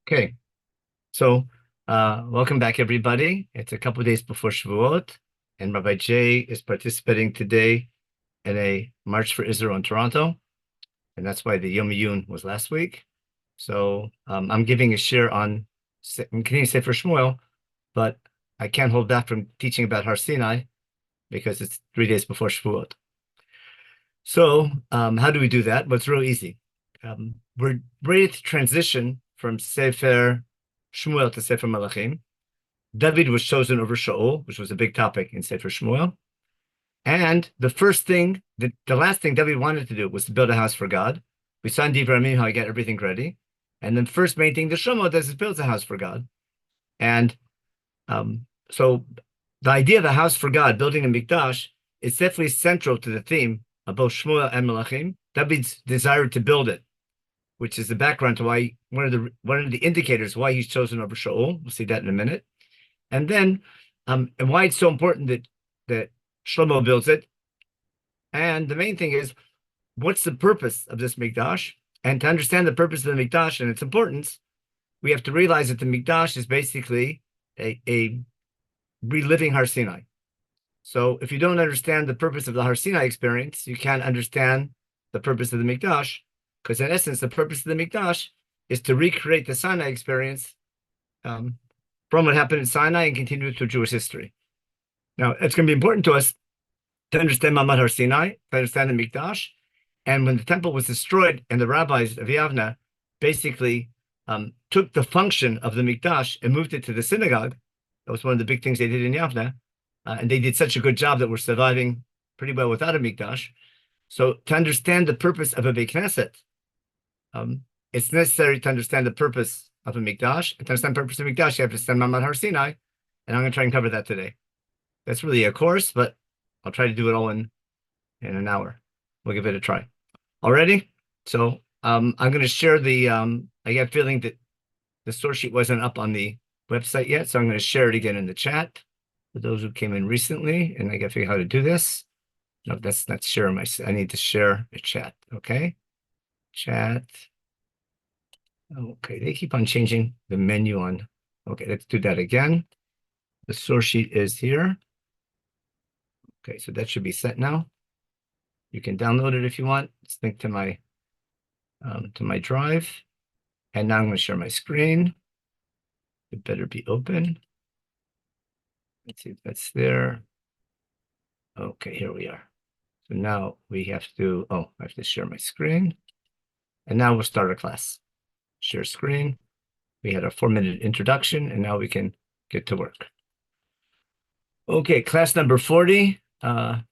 Okay, so welcome back, everybody. It's a couple of days before Shavuot, and Rabbi Jay is participating today in a March for Israel in Toronto, and that's why the Yom Yun was last week. So I'm giving a share on Canadian Sefer Shmuel, but I can't hold back from teaching about Har Sinai because it's 3 days before Shavuot. So how do we do that? Well, it's real easy. We're ready to transition from Sefer Shmuel to Sefer Melachim. David was chosen over Shaul, which was a big topic in Sefer Shmuel. And the last thing David wanted to do was to build a house for God. We saw in Divrei how he got everything ready. And then first main thing the Shlomo does is builds a house for God. And so the idea of a house for God, building a mikdash, is definitely central to the theme of both Shmuel and Melachim. David's desire to build it, which is the background to why one of the indicators why he's chosen over Shaul. We'll see that in a minute. And then and why it's so important that Shlomo builds it. And the main thing is, what's the purpose of this mikdash? And to understand the purpose of the mikdash and its importance, we have to realize that the mikdash is basically a reliving Har Sinai. So if you don't understand the purpose of the Har Sinai experience, you can't understand the purpose of the mikdash, because in essence, the purpose of the mikdash is to recreate the Sinai experience from what happened in Sinai and continue it through Jewish history. Now, it's going to be important to us to understand Mamad Har Sinai, to understand the mikdash. And when the temple was destroyed and the rabbis of Yavna basically took the function of the mikdash and moved it to the synagogue, that was one of the big things they did in Yavna. And they did such a good job that we're surviving pretty well without a mikdash. So to understand the purpose of a Beit Knesset, it's necessary to understand the purpose of a mikdash. And to understand the purpose of mikdash, you have to understand Mamad Har Sinai, and I'm going to try and cover that today. That's really a course, but I'll try to do it all in an hour. We'll give it a try. Already? So I'm going to share I get a feeling that the source sheet wasn't up on the website yet, so I'm going to share it again in the chat for those who came in recently, and I got to figure out how to do this. No, that's not share I need to share a chat, okay? Chat. Okay, they keep on changing the menu on. Okay, let's do that again. The source sheet is here. Okay, so that should be set now. You can download it if you want. It's linked to my drive. And now I'm going to share my screen. It better be open. Let's see if that's there. Okay, here we are. So now we have to, I have to share my screen. And now we'll start our class. Share screen. We had a 4-minute introduction, and now we can get to work. Okay, class number 40, the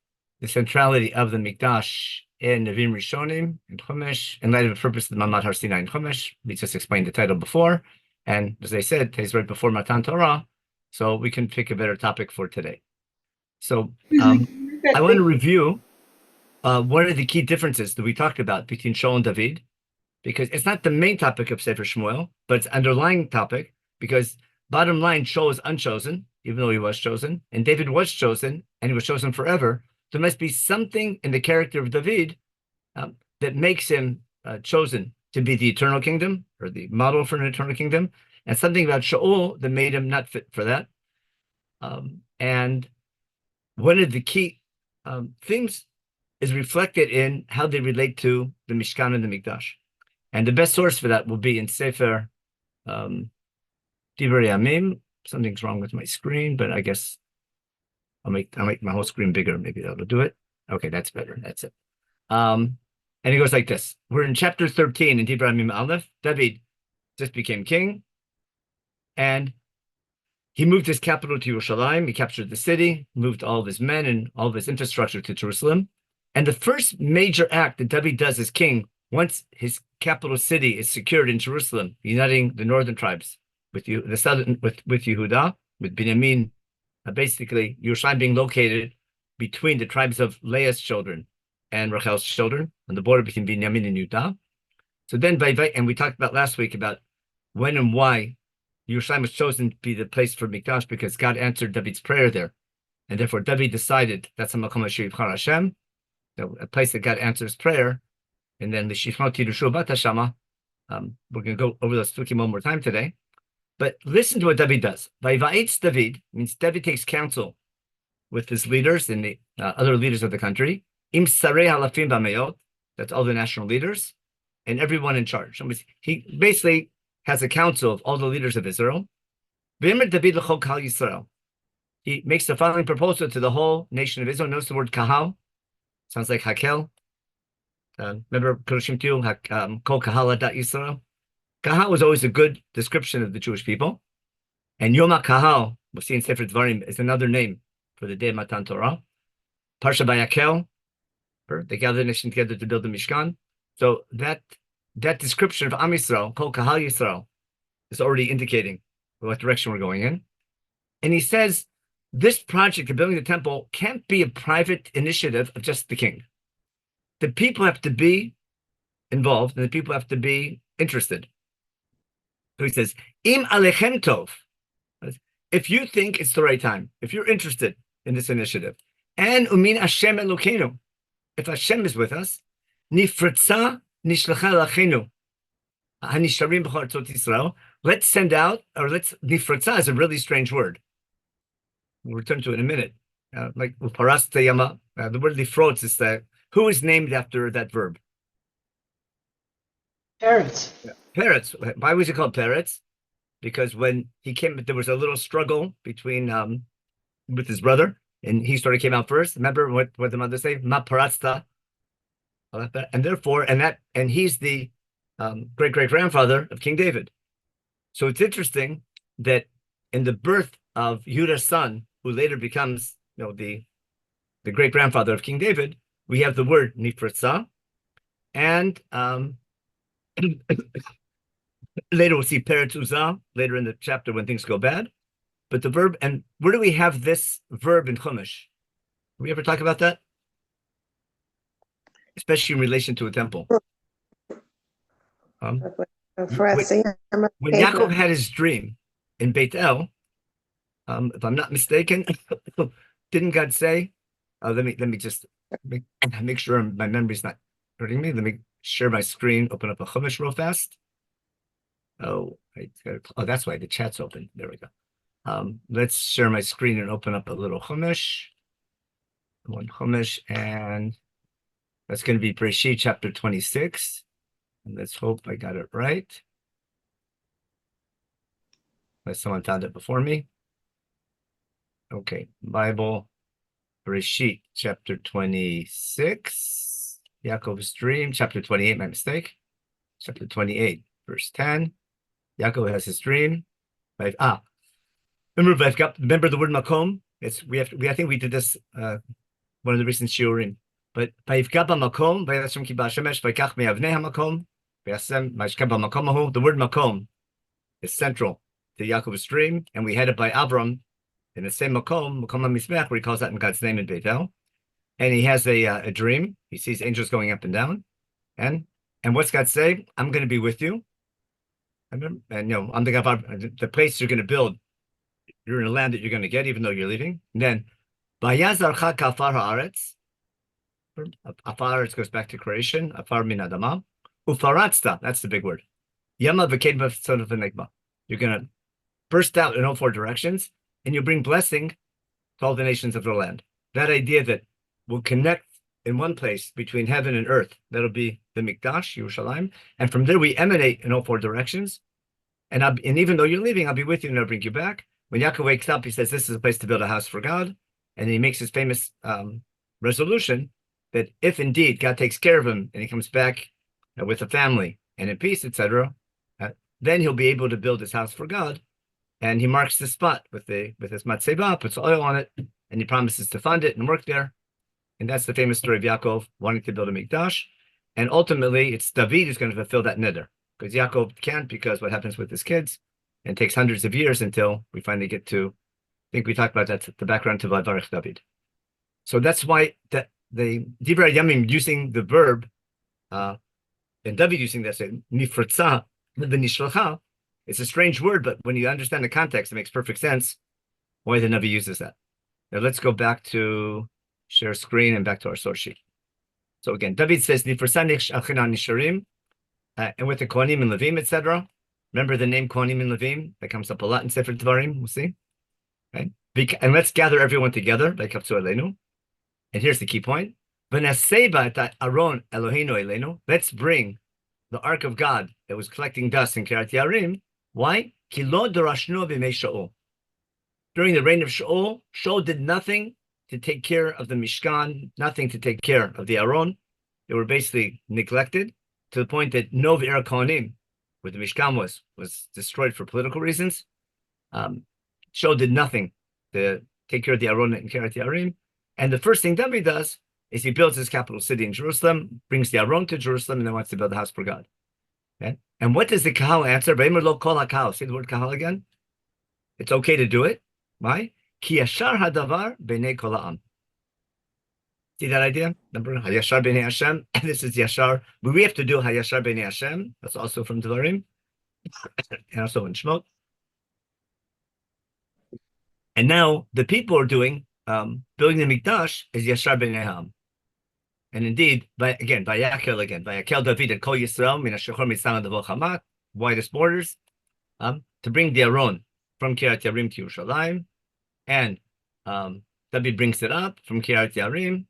centrality of the Mikdash in Nevim Rishonim and Chumash, in light of the purpose of the Mamad Har Sinai and Chumash. We just explained the title before, and as I said, it's right before Matan Torah, so we can pick a better topic for today. So I want to review one of the key differences that we talked about between Shaul and David, because it's not the main topic of Sefer Shmuel, but it's underlying topic, because bottom line, Shaul is unchosen, even though he was chosen, and David was chosen, and he was chosen forever. There must be something in the character of David that makes him chosen to be the eternal kingdom, or the model for an eternal kingdom, and something about Shaul that made him not fit for that. And one of the key themes is reflected in how they relate to the Mishkan and the Mikdash. And the best source for that will be in Sefer Divrei Yamim. Something's wrong with my screen, but I guess I'll make my whole screen bigger. Maybe that'll do it. Okay, that's better. That's it. And it goes like this. We're in chapter 13 in Divrei Yamim Aleph. David just became king, and he moved his capital to Yerushalayim. He captured the city, moved all of his men and all of his infrastructure to Jerusalem. And the first major act that David does as king, once his capital city is secured in Jerusalem, uniting the northern tribes with the southern with Yehuda, with Binyamin, basically Yerushalayim being located between the tribes of Leah's children and Rachel's children, on the border between Binyamin and Yehuda. So then, and we talked about last week about when and why Yerushalayim was chosen to be the place for Mikdash, because God answered David's prayer there, and therefore David decided that's a makom asher yibchar Hashem, a place that God answers prayer. And then the Shifnot Tirushu Bata Shama, We're going to go over those psukim one more time today. But listen to what David does. Vayvaetz David means David takes counsel with his leaders and the other leaders of the country. Im sarei halafim b'meot, that's all the national leaders, and everyone in charge. He basically has a council of all the leaders of Israel. V'yemer David l'chol kahal Yisrael. He makes the following proposal to the whole nation of Israel. Notice the word kahal. Sounds like hakel. Remember Kedoshim Tiyu, kol kahal adat Yisrael. Kahal was always a good description of the Jewish people. And Yom HaKahal, we'll see in Sefer Dvarim, is another name for the day of Matan Torah. Parsha Vayakel, they gathered the nation together to build the Mishkan. So that description of Am Yisrael, Kol Kahal Yisrael, is already indicating what direction we're going in. And he says, this project of building the temple can't be a private initiative of just the king. The people have to be involved, and the people have to be interested. So he says, Im alechem tov. If you think it's the right time, if you're interested in this initiative, and umin Hashem Elokeinu, if Hashem is with us, nifratza nishlacha lachenu, hanisharim b'chol artzot Yisrael. Let's send out, or nifratza is a really strange word. We'll return to it in a minute. Like parasta yama, the word nifrotz is that who is named after that verb? Peretz. Peretz. Why was he called Peretz? Because when he came, there was a little struggle between with his brother, and he sort of came out first. Remember what the mother said? Ma paratzta. And therefore, and he's the great-great-grandfather of King David. So it's interesting that in the birth of Yudah's son, who later becomes, the great-grandfather of King David, we have the word nifratza, and later we'll see Peretz Uzah, later in the chapter when things go bad. But the verb, and where do we have this verb in Chumash? Did we ever talk about that? Especially in relation to a temple. When Yaakov had his dream in Beit El, if I'm not mistaken, didn't God say, let me just make sure my memory's not hurting me. Let me share my screen, open up a Chumash real fast. That's why the chat's open. There we go. Let's share my screen and open up a little Chumash. One Chumash, and that's going to be Bereshit chapter 26. And let's hope I got it right. Unless someone found it before me. Okay, Bible, Bereshit chapter 26. Yaakov's dream, chapter 28, my mistake. Chapter 28, verse 10. Yaakov has his dream. Remember the word makom? I think we did this one of the recent shiurim. But makom, the word makom is central to Yaakov's dream, and we had it by Abram in the same makom HaMizbech, where he calls that in God's name in Beit El. And he has a dream. He sees angels going up and down. And what's God say? I'm going to be with you. And I'm the place you're going to build. You're in a land that you're going to get, even though you're leaving. And then, Vayazarcha kafar haaretz. Afar goes back to creation. Afar min adama. Ufaratzta, that's the big word. Yama v'kedma son of v'negma. You're going to burst out in all four directions, and you'll bring blessing to all the nations of the land. That idea that we'll connect in one place between heaven and earth, that'll be the Mikdash, Yerushalayim, and from there we emanate in all four directions. And even though you're leaving, I'll be with you and I'll bring you back. When Yaakov wakes up, he says, this is a place to build a house for God. And he makes his famous resolution that if indeed God takes care of him and he comes back with a family and in peace, etc., then he'll be able to build his house for God. And he marks the spot with his matzeva, puts oil on it, and he promises to fund it and work there. And that's the famous story of Yaakov wanting to build a Mikdash. And ultimately, it's David who's going to fulfill that neder, because Yaakov can't, because what happens with his kids, and it takes hundreds of years until we finally get to, I think we talked about that, the background to Vavarech David. So that's why the Divrei Yamim using the verb, and David using that, say, nifratza, v'nishlacha, it's a strange word, but when you understand the context, it makes perfect sense why the Navi uses that. Now let's go back to share screen and back to our source sheet. So again, David says, nifratza nisharim, and with the Kohanim and Levim, etc. Remember the name Kohanim and Levim? That comes up a lot in Sefer Devarim. We'll see. Okay? And let's gather everyone together, like Kapsu Elenu. And here's the key point. Let's bring the Ark of God that was collecting dust in Kiryat Yarim. Why? During the reign of Shaul, Shaul did nothing to take care of the Mishkan, nothing to take care of the Aron. They were basically neglected to the point that Nov Ir Kohanim, where the Mishkan was destroyed for political reasons. Shaul did nothing to take care of the Aron and Kiryat Yarim. And the first thing David does is he builds his capital city in Jerusalem, brings the Aron to Jerusalem, and then wants to build a house for God. Okay? And what does the Kahal answer? Say the word Kahal again. It's okay to do it. Why? Ki yashar hadavar b'nei kol ha'am. See that idea? Remember, Hayashar b'nei Hashem. This is Yashar. But we have to do Hayashar b'nei Hashem. That's also from Devarim. And also in Shemot. And now the people are doing building the Mikdash is Yashar b'nei ha'am. And indeed, Vayakel David and Kol Yisrael min hashachor mitzrayim levo Hamat, widest borders, to bring the Aron from Kiryat Yarim to Yerushalayim, and David brings it up from Kiryat Yarim,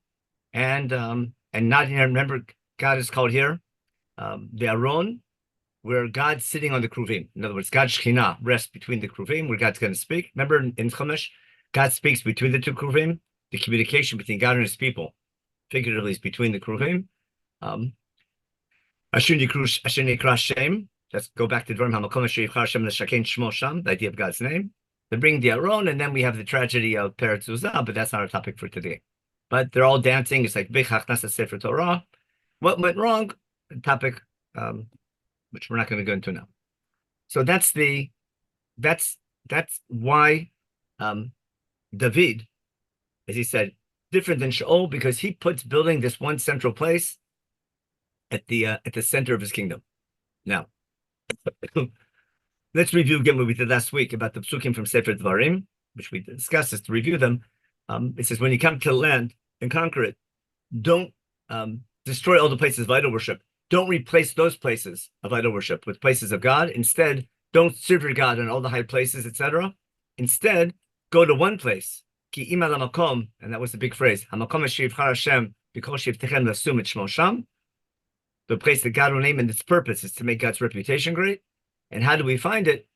and not here. Remember, God is called here the Aron, where God's sitting on the Kruvim. In other words, God's Shekhinah rests between the Kruvim, where God's going to speak. Remember in Chumash, God speaks between the two Kruvim. The communication between God and His people, figuratively, is between the Kruvim. Asher Nikra Shem. Let's go back to Dvarim HaMakom Asher Yichar Shem L'Shakein Shmo Sham, the idea of God's name. They bring the Aron, and then we have the tragedy of Peretz Uzzah, but that's not our topic for today. But they're all dancing. It's like Bich Hachnasa Sefer Torah. What went wrong? A topic which we're not going to go into now. So that's why David, as he said, different than Shaul, because he puts building this one central place at the center of his kingdom. Now, let's review again what we did last week about the psukim from Sefer Devarim, which we discussed. Just to review them, it says, when you come to the land and conquer it, don't destroy all the places of idol worship. Don't replace those places of idol worship with places of God. Instead, don't serve your God in all the high places, etc. Instead, go to one place. Ki ima lamakom, and that was the big phrase. Hamakom asher yivchar Hashem b'kol shivtechem l'asum et shmo sham. The place that God will name, and its purpose is to make God's reputation great. And how do we find it?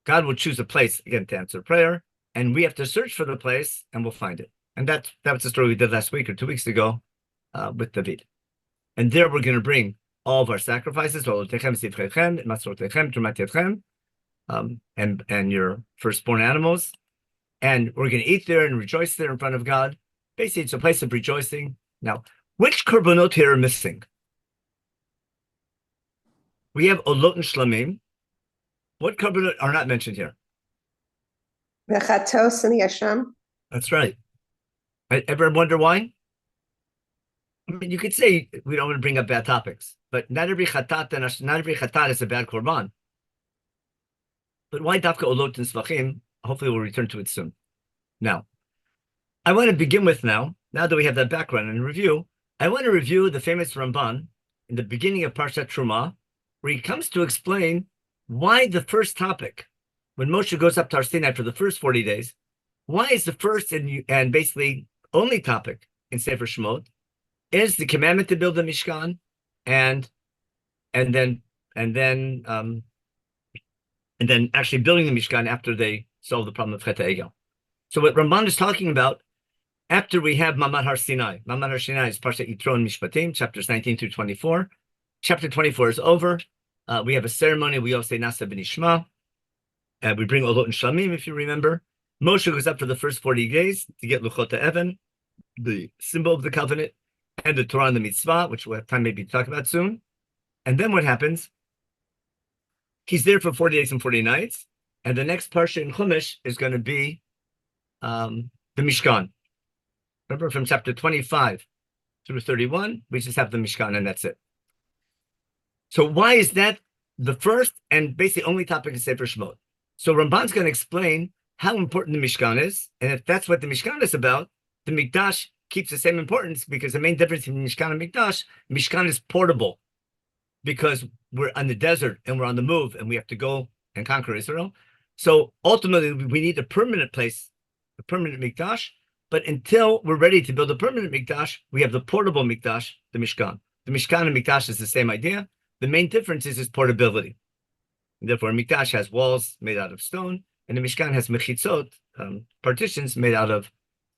God will choose a place, again, to answer prayer, and we have to search for the place, and we'll find it. And that was the story we did last week or 2 weeks ago with David. And there we're going to bring all of our sacrifices, and your firstborn animals. And we're going to eat there and rejoice there in front of God. Basically, it's a place of rejoicing. Now, which korbanot here are missing? We have olot and shlamim. What korbanot are not mentioned here? The chatos and the yasham. That's right. Ever wonder why? I mean, you could say we don't want to bring up bad topics, but not every chatat is a bad korban. But why dafka olot and svachim? Hopefully we'll return to it soon. Now, I want to begin with now that we have that background and review, I want to review the famous Ramban in the beginning of Parshat Truma, where he comes to explain why the first topic, when Moshe goes up to Har Sinai for the first 40 days, why is the first and basically only topic in Sefer Shemot is the commandment to build the Mishkan and then actually building the Mishkan after they solve the problem of Chet HaEgel. So what Ramban is talking about, after we have Mamad Har Sinai. Mamad Har Sinai is Parshat Yitro and Mishpatim, chapters 19 through 24. Chapter 24 is over. We have a ceremony. We all say Nasa B'Nishma. We bring Olot and Shlamim, if you remember. Moshe goes up for the first 40 days to get Luchot HaEvan, the symbol of the covenant, and the Torah and the Mitzvah, which we'll have time maybe to talk about soon. And then what happens? He's there for 40 days and 40 nights. And the next parsha in Chumash is going to be the Mishkan. Remember, from chapter 25 through 31, we just have the Mishkan, and that's it. So why is that the first and basically only topic in Sefer Shemot? So Ramban's going to explain how important the Mishkan is, and if that's what the Mishkan is about, the Mikdash keeps the same importance, because the main difference between Mishkan and Mikdash is portable. because we're on the desert and we're on the move and we have to go and conquer Israel. So ultimately, we need a permanent place, a permanent mikdash. But until we're ready to build a permanent mikdash, we have the portable mikdash, the Mishkan. The Mishkan and mikdash is the same idea. The main difference is its portability. And therefore, mikdash has walls made out of stone, and the Mishkan has mechitzot, partitions made out of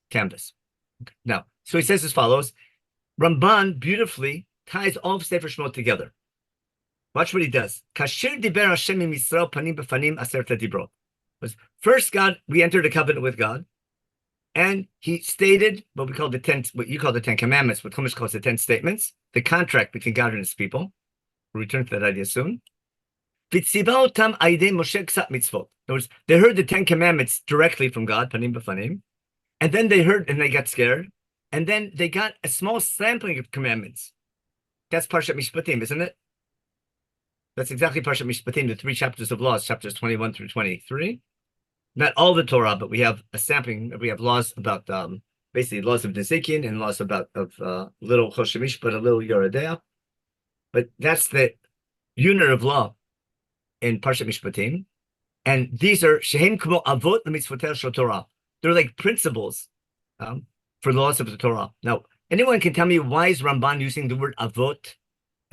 canvas. Okay. Now, so he says as follows: Ramban beautifully ties all of Sefer Shemot together. Watch what he does. Kasher diber Hashem im Yisrael panim b'fanim aseret dibrot. First, we entered a covenant with God, and he stated what we call what you call the 10 Commandments, what Chumash calls the 10 statements, the contract between God and his people. We'll return to that idea soon. In other words, they heard the 10 Commandments directly from God, panim b'fanim, and then they heard and they got scared, and then they got a small sampling of commandments. That's Parshat Mishpatim, isn't it? That's exactly Parshat Mishpatim, the 3 chapters of laws, chapters 21 through 23. Not all the Torah, but we have a sampling. We have laws about basically laws of Nezikin and laws about little Choshemish, but a little Yoredea. But that's the unit of law in Parshat Mishpatim. And these are Shehem Kmo Avot L'Mitzvoter Shel Torah. They're like principles for the laws of the Torah. Now, anyone can tell me why is Ramban using the word Avot?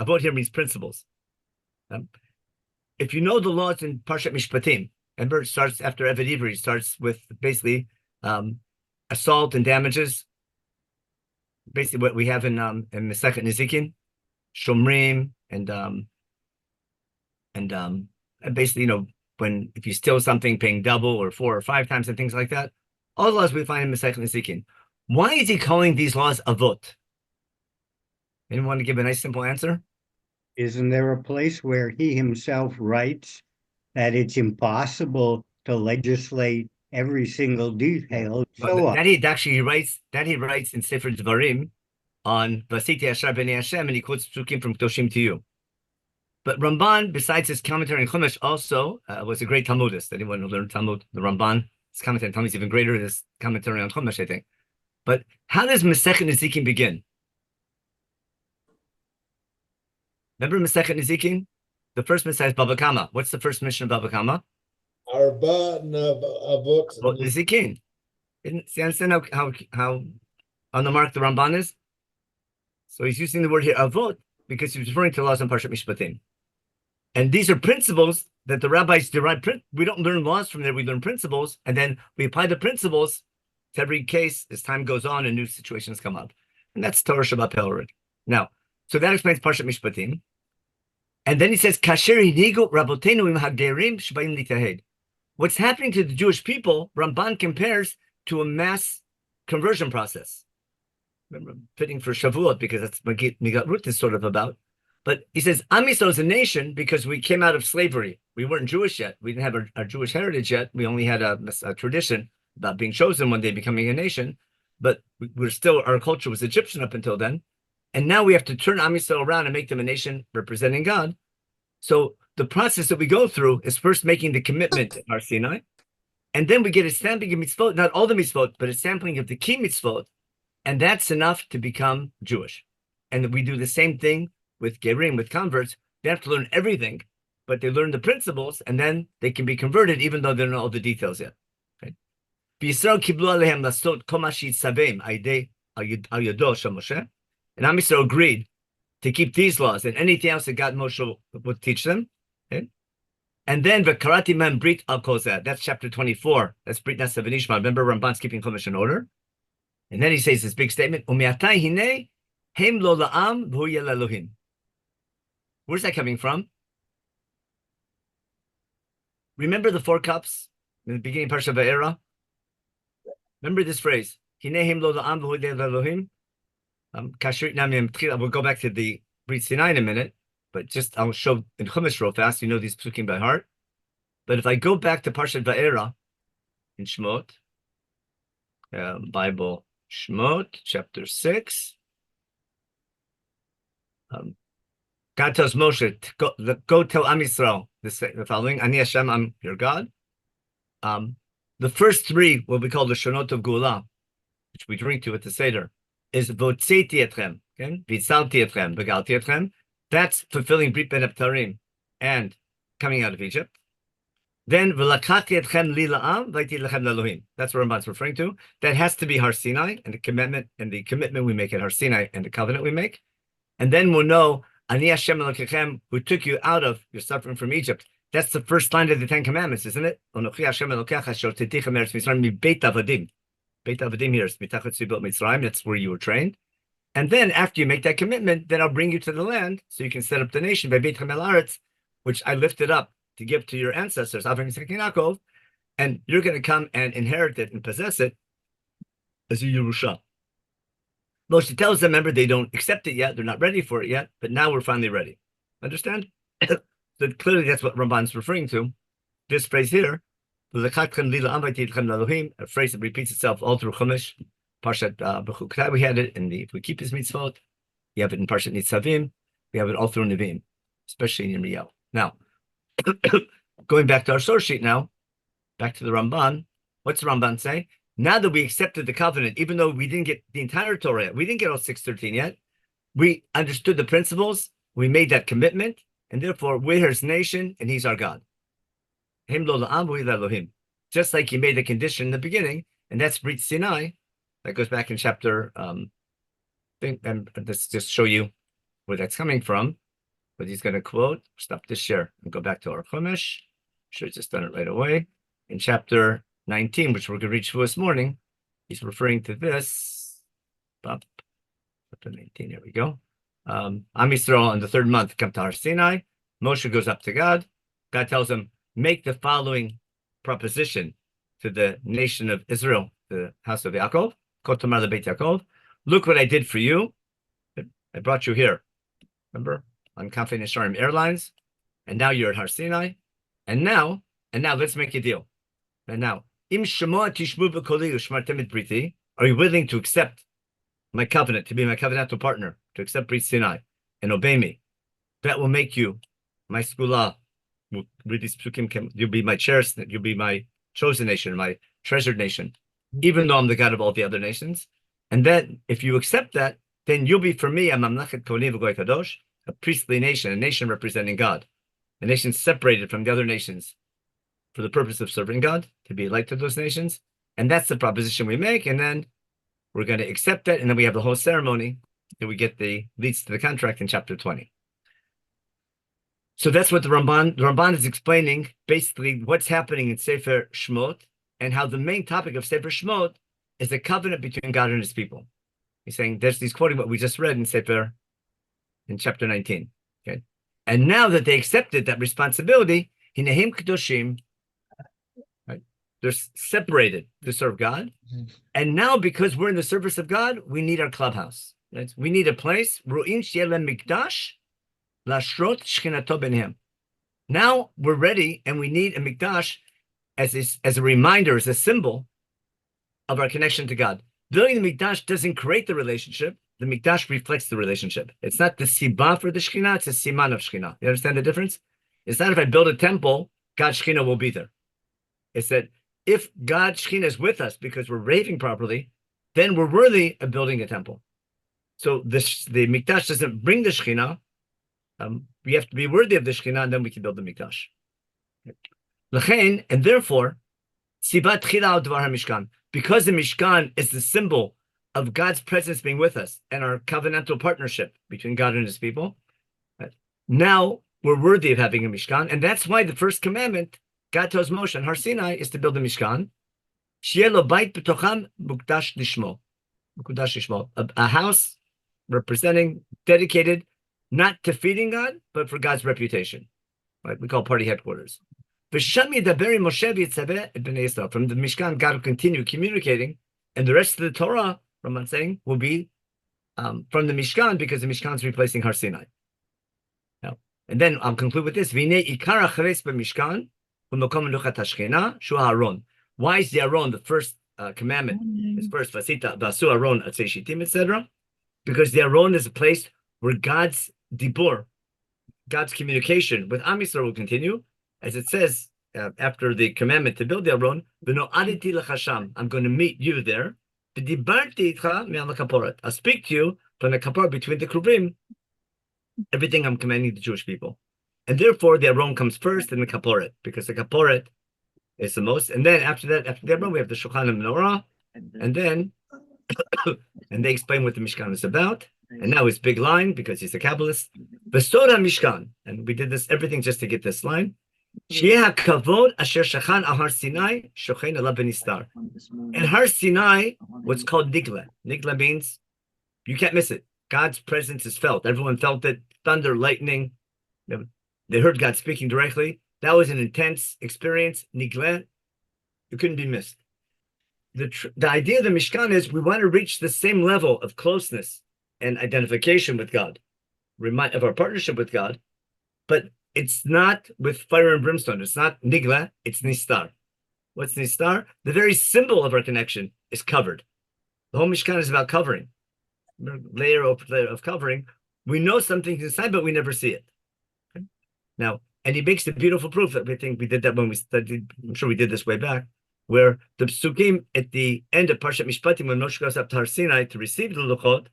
Avot here means principles. If you know the laws in Parshat Mishpatim, remember, it starts after Eved Ivri. It starts with basically assault and damages. Basically, what we have in Masechet Nezikin, Shomrim, and basically, if you steal something, paying double or 4 or 5 times and things like that. All the laws we find in Masechet Nezikin. Why is he calling these laws Avot? Anyone want to give a nice simple answer? Isn't there a place where he himself writes that it's impossible to legislate every single detail? That he writes in Sefer Dvarim on Vasiti Ashar B'nei Hashem, and he quotes psukim from Kedoshim to you. But Ramban, besides his commentary on Chumash, also was a great Talmudist. Anyone who learned Talmud, the Ramban, his commentary on Talmud is even greater than his commentary on Chumash, I think. But how does Masechet Nezikin begin? Remember Masechet Nezikin? The first Mishnah is Bava Kama. What's the first Mishnah of Bava Kama? Arba Avot Nezikin. See, understand how on the mark the Ramban is? So he's using the word here, Avot, because he's referring to laws on Parshat Mishpatim. And these are principles that the rabbis derive. We don't learn laws from there, we learn principles, and then we apply the principles to every case as time goes on and new situations come up. And that's Torah Shabbat Pelrid. Now, so that explains Parshat Mishpatim. And then he says, Kasher hinigu rabotenu im hagderim shbayim litahed. What's happening to the Jewish people, Ramban compares to a mass conversion process. Remember, fitting for Shavuot, because that's Migat Ruth is sort of about. But he says, Am Yisrael is a nation because we came out of slavery. We weren't Jewish yet. We didn't have our Jewish heritage yet. We only had a tradition about being chosen one day, becoming a nation. But our culture was Egyptian up until then. And now we have to turn Am Yisrael around and make them a nation representing God. So the process that we go through is first making the commitment at Har Sinai. And then we get a sampling of mitzvot, not all the mitzvot, but a sampling of the key mitzvot. And that's enough to become Jewish. And we do the same thing with Gerim, with converts. They have to learn everything, but they learn the principles, and then they can be converted, even though they don't know all the details yet. Okay? And Am Yisrael agreed to keep these laws and anything else that God Moshe would teach them. Okay? And then V'karati mem brit al kozeh. That's chapter 24. That's Brit Nasa V'nishma. Remember, Ramban's keeping Chumash in order. And then he says this big statement, U'mi'atai hinei hem lo la'am v'hu yel Elohim. Where's that coming from? Remember the 4 cups in the beginning of Parshat Va'era? Remember this phrase, Hinei hem lo la'am v'hu yel Elohim? We'll go back to the Brit Sinai in a minute, but just I'll show in Chumash real fast. You know these psukim by heart. But if I go back to Parshat Va'era in Shemot, Bible Shemot, chapter 6. God tells Moshe, go tell Am Yisrael the following, Ani Hashem, I'm your God. The first 3 will be called the Shonot of Gula, which we drink to at the Seder, is Votzeti etchem, Vitzalti etchem, Begalti etchem, That's fulfilling Brit Ben Abtarim and coming out of Egypt. Then v'lakachti etchem li la'am v'aiti lechem la'Elohim. That's what Ramban's referring to. That has to be Har Sinai and the commitment we make at Har Sinai and the covenant we make. And then we'll know Ani Hashem Elokechem, who took you out of your suffering from Egypt. That's the first line of the Ten Commandments, isn't it? Onochi Hashem Elokecha asher titicha me'eretz Mitzrayim mi-beit avadim. Beit avadim here is mitachat tzibot Mitzrayim. That's where you were trained. And then after you make that commitment, then I'll bring you to the land so you can set up the nation by Beit Hamel Aretz, which I lifted up to give to your ancestors, Avraham, Yitzchak, and Yaakov, and you're going to come and inherit it and possess it as a Yerusha. Moshe tells them, remember, they don't accept it yet, they're not ready for it yet, but now we're finally ready. Understand? So clearly that's what Ramban's referring to. This phrase here, a phrase that repeats itself all through Chumash, Parshat B'chukah, we had it in the, if we keep his mitzvot, we have it in Parshat Nitzavim, we have it all through Nevi'im, especially in Yirmiyahu. Now, going back to our source sheet now, back to the Ramban, what's the Ramban say? Now that we accepted the covenant, even though we didn't get the entire Torah yet, we didn't get all 613 yet, we understood the principles, we made that commitment, and therefore we're his nation and he's our God. Him lo la'am v'hi Elohim. Just like he made the condition in the beginning, and that's Brit Sinai. That goes back in chapter, and let's just show you where that's coming from. But he's going to quote, stop this share and go back to our Chumash. Should have just done it right away. In chapter 19, which we're going to reach for this morning, he's referring to this. Chapter 19, here we go. Am Yisrael in the third month come to Har Sinai. Moshe goes up to God. God tells him, make the following proposition to the nation of Israel, the house of Yaakov. Kotamar lebeit Yaakov. Look what I did for you. I brought you here. Remember? On Kafei Nesharim Airlines, and now you're at Har Sinai, and now let's make a deal. And now, im shemoa tishmu b'koli u'shmartem et briti, are you willing to accept my covenant, to be my covenantal partner, to accept Brit Sinai, and obey me? That will make you my skula. You'll be my cherished, you'll be my chosen nation, my treasured nation, even though I'm the God of all the other nations. And then, if you accept that, then you'll be for me a mamlechet kohanim v'goy kadosh, a priestly nation, a nation representing God, a nation separated from the other nations for the purpose of serving God, to be a light to those nations. And that's the proposition we make. And then we're going to accept that. And then we have the whole ceremony that we get leads to the contract in chapter 20. So that's what the Ramban is explaining, basically what's happening in Sefer Shmot and how the main topic of Sefer Shmot is the covenant between God and his people. He's saying, he's quoting what we just read in chapter 19, okay? And now that they accepted that responsibility, hinehim kedoshim, right? They're separated to serve God. And now because we're in the service of God, we need our clubhouse, right? We need a place. Ru'in she'elem mikdash lashrot shchinato benhem. Now we're ready and we need a mikdash as a reminder, as a symbol of our connection to God. Building the mikdash doesn't create the relationship. The mikdash reflects the relationship. It's not the sibah for the shekhinah, it's a siman of shekhinah. You understand the difference? It's not if I build a temple, God's shekhinah will be there. It's that if God's shekhinah is with us because we're raving properly, then we're worthy of building a temple. So the mikdash doesn't bring the shekhinah. We have to be worthy of the shekhinah, and then we can build the mikdash. L'chein, and therefore, sibat tchila dvar hamishkan, because the mishkan is the symbol of God's presence being with us and our covenantal partnership between God and his people. Now we're worthy of having a Mishkan. And that's why the first commandment, God tells Moshe on Har Sinai, is to build a Mishkan. A house representing, dedicated, not to feeding God, but for God's reputation. Right? We call party headquarters. From the Mishkan, God will continue communicating, and the rest of the Torah, I'm saying, will be from the Mishkan, because the Mishkan is replacing Har Sinai. Now, and then I'll conclude with this. Why is the Aron the first commandment? It's first, Vasu Aron, etc. Because the Aron is a place where God's dibur, God's communication with Am Yisrael will continue, as it says after the commandment to build the Aron. I'm going to meet you there. I'll speak to you from the kapor between the kruvim, everything I'm commanding the Jewish people. And therefore, the Aron comes first and the Kaporet, because the Kaporet is the most. And then after that, after the Aron, we have the Shulchan and Menorah. And then, and they explain what the Mishkan is about. And now his big line, because he's a Kabbalist. V'sod HaMishkan. And we did this, everything just to get this line. Sheyeh HaKavod asher shachan al Har Sinai, shochen alav b'nistar. And Har Sinai, what's called Nigla. Nigla means you can't miss it. God's presence is felt. Everyone felt it. Thunder, lightning. They heard God speaking directly. That was an intense experience. Nigla, it couldn't be missed. The idea of the Mishkan is we want to reach the same level of closeness and identification with God, of our partnership with God, but it's not with fire and brimstone. It's not Nigla, it's Nistar. What's Nistar? The very symbol of our connection is covered. The whole Mishkan is about covering. Layer over layer of covering. We know something's inside, but we never see it. Okay? Now, and he makes the beautiful proof that we think we did that when we studied, I'm sure we did this way back, where the psukim at the end of Parshat Mishpatim, when Moshe goes up to Har Sinai to receive the Luchot,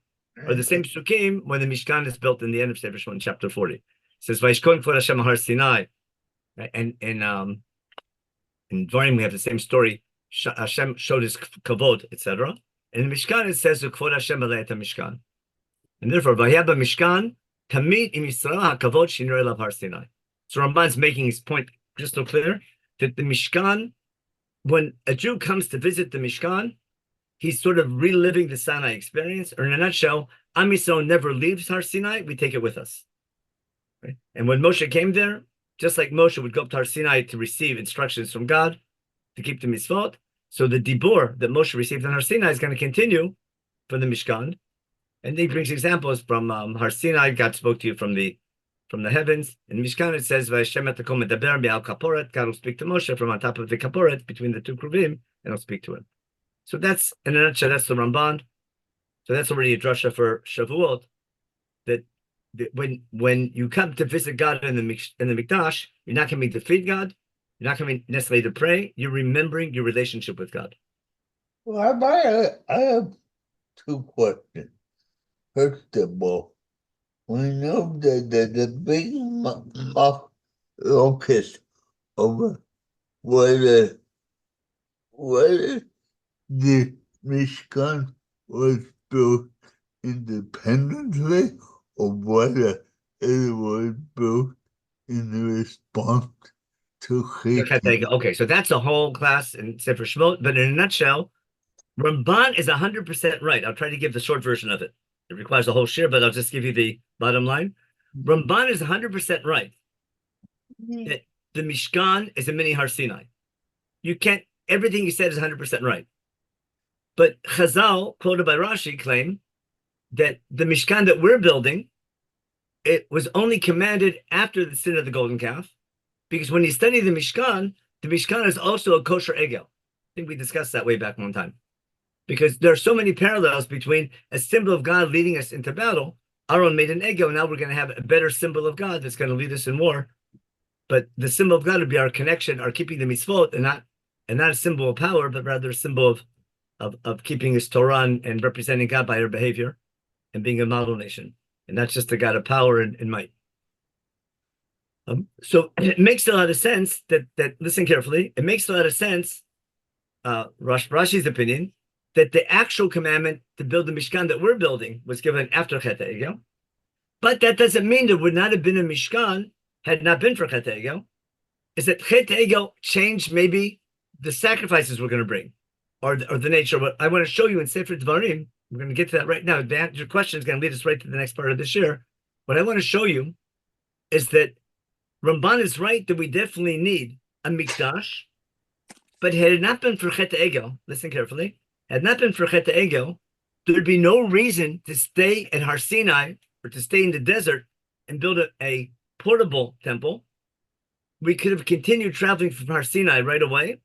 are the same psukim when the Mishkan is built in the end of Sefer Shemot, chapter 40. It says, Vayishkon Kvod Hashem Har Sinai. And in Dvarim, we have the same story. Hashem showed his kavod, etc. And in Mishkan, it says, Kvod Hashem alei et Mishkan. And therefore, Vayeh Mishkan, Tamid im Yisrael HaKavod Shinrei Elav Har Sinai. So Ramban's making his point crystal clear that the Mishkan, when a Jew comes to visit the Mishkan, he's sort of reliving the Sinai experience. Or in a nutshell, Am Yisrael never leaves Har Sinai, we take it with us. Right? And when Moshe came there, just like Moshe would go up to Har Sinai to receive instructions from God to keep the mitzvot, so the dibur that Moshe received on Har Sinai is going to continue for the Mishkan. And he brings examples from Har Sinai. God spoke to you from the heavens. In Mishkan it says, "Vayishem et hakom medaber me'al kaporet." God will speak to Moshe from on top of the kaporet between the two kruvim, and he'll speak to him. So that's, in a nutshell, that's the Ramban. So that's already a drasha for Shavuot. That when you come to visit God in the Mikdash, you're not coming to feed God. You're not coming necessarily to pray. You're remembering your relationship with God. Well, I have two questions. First of all, we know that the big locus over whether the Mishkan was built independently or whether it was built in response to Hitler. Okay, so that's a whole class in Sefer Shemot, but in a nutshell, Ramban is 100% right. I'll try to give the short version of it. It requires a whole share, but I'll just give you the bottom line. Ramban is 100% right that the Mishkan is a mini Har Sinai. You can't, everything he said is 100% right. But Chazal, quoted by Rashi, claim that the Mishkan that we're building, it was only commanded after the sin of the golden calf, because when you study the Mishkan is also a kosher egel. I think we discussed that way back one time. Because there are so many parallels between a symbol of God leading us into battle. Aaron made an egel, now we're going to have a better symbol of God that's going to lead us in war. But the symbol of God would be our connection, our keeping the mitzvot, and not a symbol of power, but rather a symbol of keeping his Torah and representing God by our behavior and being a model nation. And that's just a God of power and might. So it makes a lot of sense that listen carefully. It makes a lot of sense, Rashi's opinion, that the actual commandment to build the Mishkan that we're building was given after Chet HaEgel. But that doesn't mean there would not have been a Mishkan had not been for Chet HaEgel. Is that Chet HaEgel changed maybe the sacrifices we're going to bring or the nature. What I want to show you in Sefer Dvarim, we're going to get to that right now. Your question is going to lead us right to the next part of this year. What I want to show you is that Ramban is right that we definitely need a Mikdash, but had it not been for Chet HaEgel, listen carefully, had not been for Chet HaEgel, there'd be no reason to stay at Har Sinai or to stay in the desert and build a portable temple. We could have continued traveling from Har Sinai right away,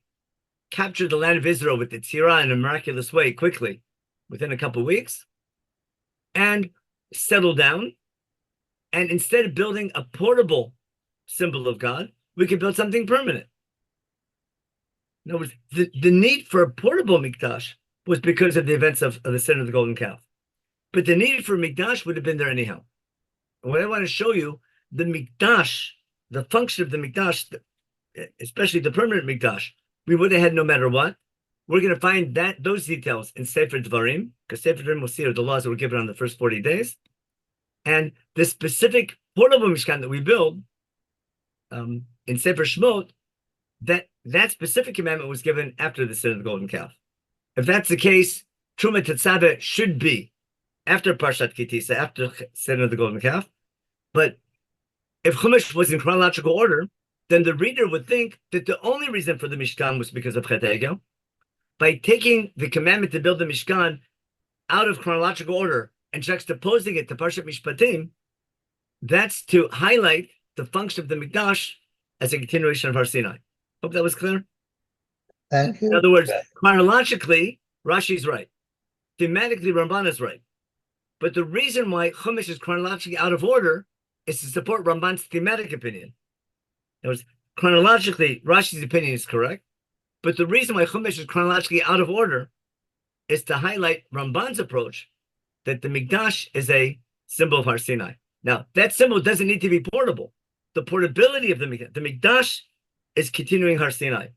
captured the land of Israel with the Tzirah in a miraculous way quickly, within a couple of weeks, and settle down. And instead of building a portable symbol of God, we could build something permanent. In other words, the need for a portable Mikdash was because of the events of the sin of the golden calf. But the need for Mikdash would have been there anyhow. what I want to show you, the Mikdash, the function of the Mikdash, especially the permanent Mikdash, we would have had no matter what. We're going to find those details in Sefer Dvarim, because Sefer Dvarim will see the laws that were given on the first 40 days. And the specific portable Mishkan that we build in Sefer Shemot, that specific commandment was given after the sin of the golden calf. If that's the case, Truma Tetzaveh should be after Parshat Kitisa, after sin of the golden calf. But if Chumash was in chronological order, then the reader would think that the only reason for the Mishkan was because of Chet HaEgel. By taking the commandment to build the Mishkan out of chronological order and juxtaposing it to Parshat Mishpatim, that's to highlight the function of the Mikdash as a continuation of Har Sinai. Hope that was clear. Thank you. In other words, chronologically, Rashi's right. Thematically, Ramban is right. But the reason why Chumash is chronologically out of order is to support Ramban's thematic opinion. In other words, chronologically, Rashi's opinion is correct. But the reason why Chumash is chronologically out of order is to highlight Ramban's approach that the Mikdash is a symbol of Har Sinai. Now, that symbol doesn't need to be portable. The portability of the Mikdash is continuing Har Sinai.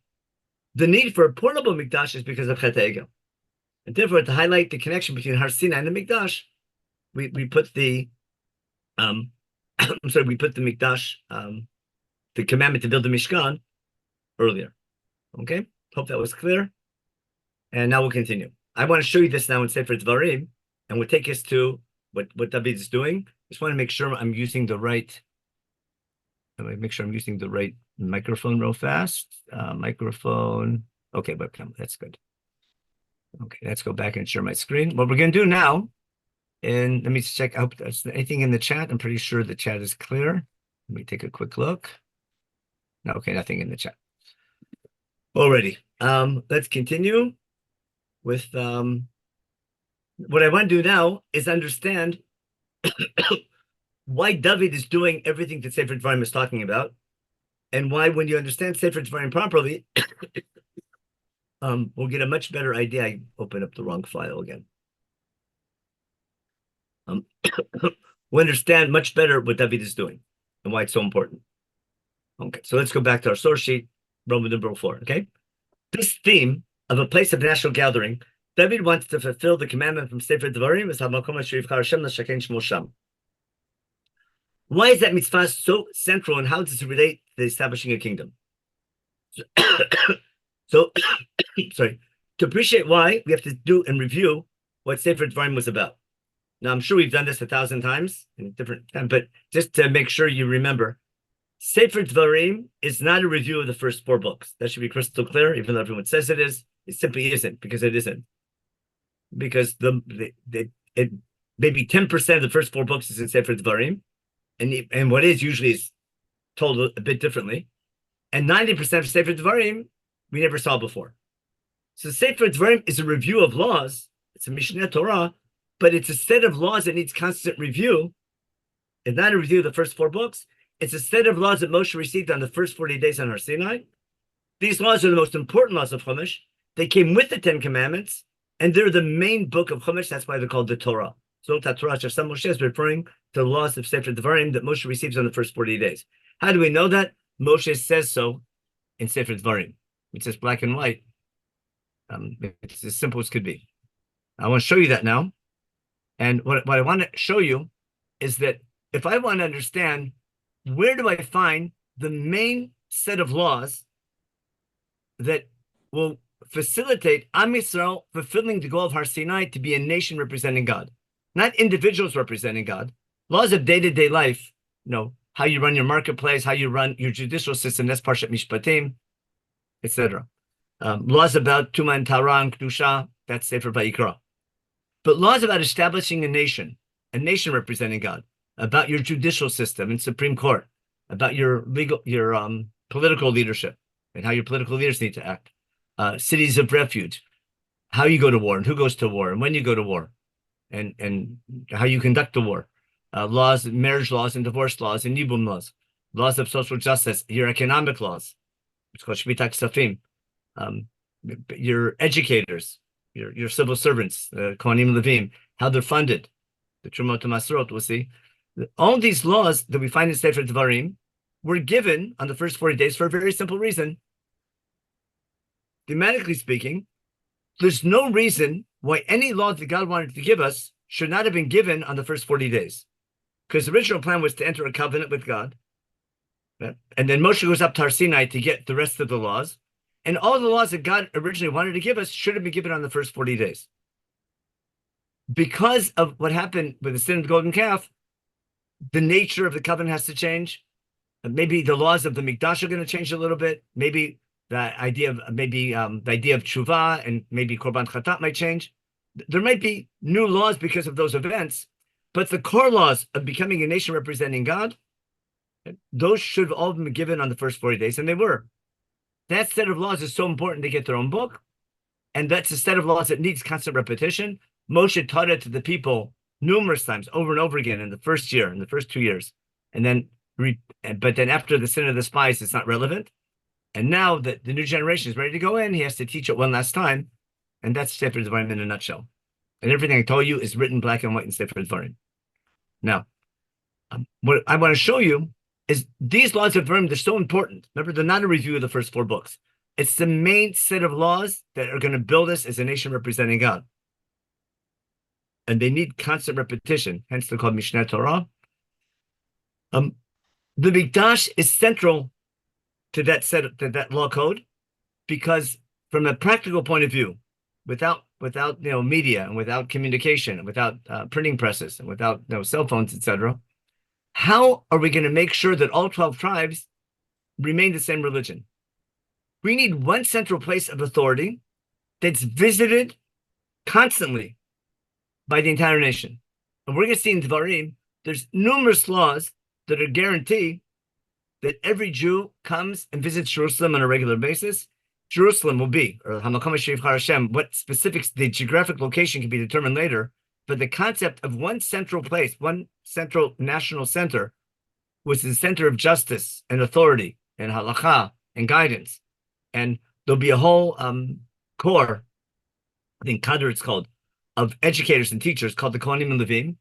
The need for a portable Mikdash is because of Chet HaEgel. And therefore, to highlight the connection between Har Sinai and the Mikdash, we put the we put the Mikdash, the commandment to build the Mishkan earlier. Okay, hope that was clear. And now we'll continue. I want to show you this now in Sefer Dvarim, and we'll take us to what David is doing. Just want to make sure I'm using the right. Let me make sure I'm using the right microphone real fast. Microphone. Okay, webcam. That's good. Okay, let's go back and share my screen. What we're going to do now, and let me check. I hope there's anything in the chat. I'm pretty sure the chat is clear. Let me take a quick look. No, okay, nothing in the chat. Alrighty. Let's continue with what I want to do now is understand why David is doing everything that Sefer Dvarim is talking about, and why, when you understand Sefer Dvarim properly, we'll get a much better idea. I opened up the wrong file again. We'll understand much better what David is doing and why it's so important. Okay, so let's go back to our source sheet, Roman numeral 4, okay? This theme of a place of national gathering, David wants to fulfill the commandment from Sefer Dvarim, as HaMakom Asher Yivchar Hashem L'Shaken Shmo Sham. Why is that mitzvah so central, and how does it relate to establishing a kingdom? So, sorry, to appreciate why, we have to do and review what Sefer Dvarim was about. Now, I'm sure we've done this 1,000 times in different times, but just to make sure you remember, Sefer Dvarim is not a review of the first 4 books. That should be crystal clear, even though everyone says it is. It simply isn't, because it isn't. Because maybe 10% of the first 4 books is in Sefer Dvarim, and what is usually is told a bit differently. And 90% of Sefer Dvarim we never saw before. So Sefer Dvarim is a review of laws. It's a Mishneh Torah, but it's a set of laws that needs constant review. It's not a review of the first 4 books. It's a set of laws that Moshe received on the first 40 days on Har Sinai. These laws are the most important laws of Chumash. They came with the 10 Commandments, and they're the main book of Chumash. That's why they're called the Torah. So Torah Shasam Moshe is referring to the laws of Sefer Dvarim that Moshe receives on the first 40 days. How do we know that? Moshe says so in Sefer Dvarim. It says black and white. It's as simple as could be. I want to show you that now. And what I want to show you is that if I want to understand where do I find the main set of laws that will facilitate Am Yisrael fulfilling the goal of Har Sinai to be a nation representing God, not individuals representing God. Laws of day-to-day life, how you run your marketplace, how you run your judicial system, that's Parshat Mishpatim, etc. Laws about Tuma and Tara and Kedusha, that's Sefer Vayikra. But laws about establishing a nation representing God, about your judicial system and Supreme Court, about your political leadership and how your political leaders need to act, cities of refuge, how you go to war and who goes to war and when you go to war, and how you conduct the war, laws, marriage laws and divorce laws and yibum laws, laws of social justice, your economic laws, it's called Shmita Ksafim, your educators, your civil servants, Kohanim Levim, how they're funded, the Trumot and Masorot, we'll see, All these laws that we find in Sefer Devarim were given on the first 40 days for a very simple reason. Thematically speaking, there's no reason why any law that God wanted to give us should not have been given on the first 40 days. Because the original plan was to enter a covenant with God. And then Moshe goes up to Har Sinai to get the rest of the laws. And all the laws that God originally wanted to give us should have been given on the first 40 days. Because of what happened with the sin of the golden calf, the nature of the covenant has to change. Maybe the laws of the Mikdash are going to change a little bit. Maybe the idea of tshuva and maybe korban chatat might change. There might be new laws because of those events, but the core laws of becoming a nation representing God, those should have all been given on the first 40 days, and they were. That set of laws is so important to get their own book, and that's a set of laws that needs constant repetition. Moshe taught it to the people numerous times, over and over again in the first year, in the first 2 years, and then, but then after the sin of the spies, it's not relevant. And now that the new generation is ready to go in, he has to teach it one last time, and that's Sefer Devarim in a nutshell. And everything I told you is written black and white in Sefer Devarim. Now, what I want to show you is these laws of Devarim, they're so important. Remember, they're not a review of the first 4 books. It's the main set of laws that are going to build us as a nation representing God. And they need constant repetition, hence they're called Mishneh Torah. The Mikdash is central to that law code, because from a practical point of view, without media and without communication and without printing presses and without cell phones, etc., how are we going to make sure that all 12 tribes remain the same religion? We need one central place of authority that's visited constantly by the entire nation. And we're going to see in Devarim, there's numerous laws that are guarantee that every Jew comes and visits Jerusalem on a regular basis. Jerusalem will be, or Hamakom Shivchar Hashem, what specifics, the geographic location can be determined later, but the concept of one central place, one central national center, was the center of justice and authority and halakha and guidance. And there'll be a whole core, I think Kader it's called, of educators and teachers called the Kohanim and Levim.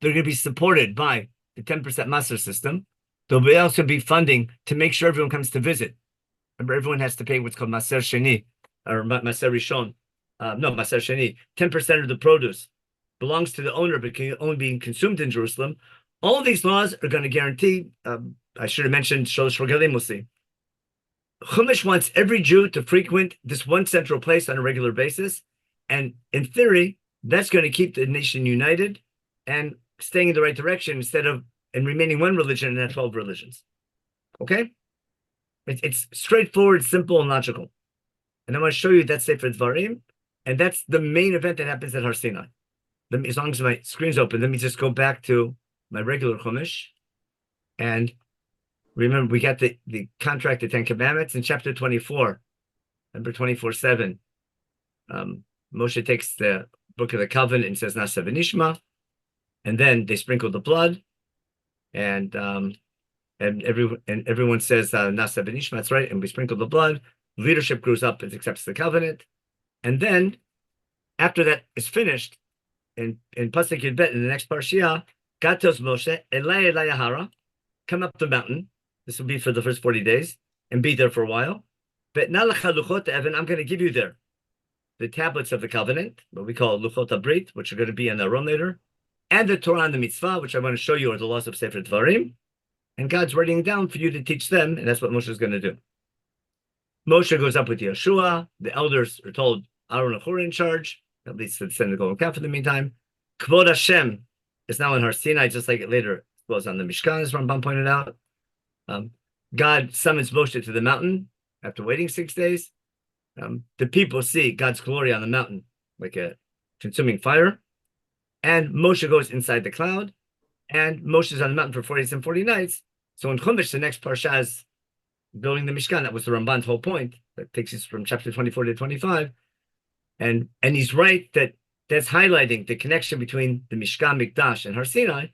They're going to be supported by the 10% master system. There'll also be funding to make sure everyone comes to visit. Remember, everyone has to pay what's called Maser Sheni, or Maser Rishon. Maser Sheni. 10% of the produce belongs to the owner, but can only be consumed in Jerusalem. All of these laws are going to guarantee, I should have mentioned Sholosh Regalim Musi. Chumash wants every Jew to frequent this one central place on a regular basis. And in theory, that's going to keep the nation united and staying in the right direction and remaining one religion and not 12 religions. Okay? It's straightforward, simple, and logical. And I want to show you that Sefer Devarim, and that's the main event that happens at Har Sinai. As long as my screen's open, let me just go back to my regular Chumash. And remember, we got the contract, the 10 Commandments in chapter 24, number 24:7. Moshe takes the book of the covenant and says, Nasa v'nishma, and then they sprinkle the blood, and everyone says, Nasa v'nishma, that's right, and we sprinkle the blood. Leadership grows up and accepts the covenant. And then, after that is finished, in Pasuk Yudbet, in the next Parshiah, God tells Moshe, Elai Hara, come up the mountain. This will be for the first 40 days, and be there for a while. But Nalacha Luchot Evan, I'm going to give you there the tablets of the covenant, what we call Luchot HaBrit, which are going to be in the Aron later, and the Torah and the Mitzvah, which I want to show you are the laws of Sefer Devarim. And God's writing down for you to teach them, and that's what Moshe is going to do. Moshe goes up with Yeshua. The elders are told Aaron and Hur in charge, at least to send the golden calf in the meantime. Kvod Hashem is now in Har Sinai, just like it later was on the Mishkan, as Rambam pointed out. God summons Moshe to the mountain after waiting 6 days. The people see God's glory on the mountain like a consuming fire. And Moshe goes inside the cloud. And Moshe's on the mountain for 40 days and 40 nights. So in Chumash, the next parsha is building the Mishkan. That was the Ramban's whole point. That takes us from chapter 24 to 25. And he's right that that's highlighting the connection between the Mishkan, Mikdash, and Har Sinai.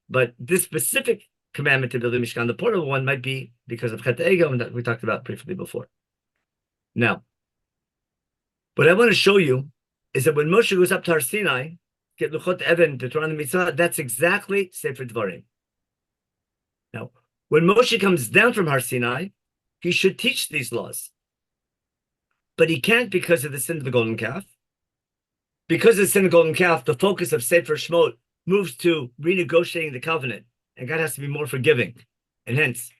But this specific commandment to build the Mishkan, the portable one, might be because of Chet Ego, and that we talked about briefly before. Now, what I want to show you is that when Moshe goes up to Har Sinai, get Luchot Even, the Torah and the Mitzvah, that's exactly Sefer Devarim. Now, when Moshe comes down from Har Sinai, he should teach these laws. But he can't because of the sin of the golden calf. Because of the sin of the golden calf, the focus of Sefer Shemot moves to renegotiating the covenant, and God has to be more forgiving. And hence,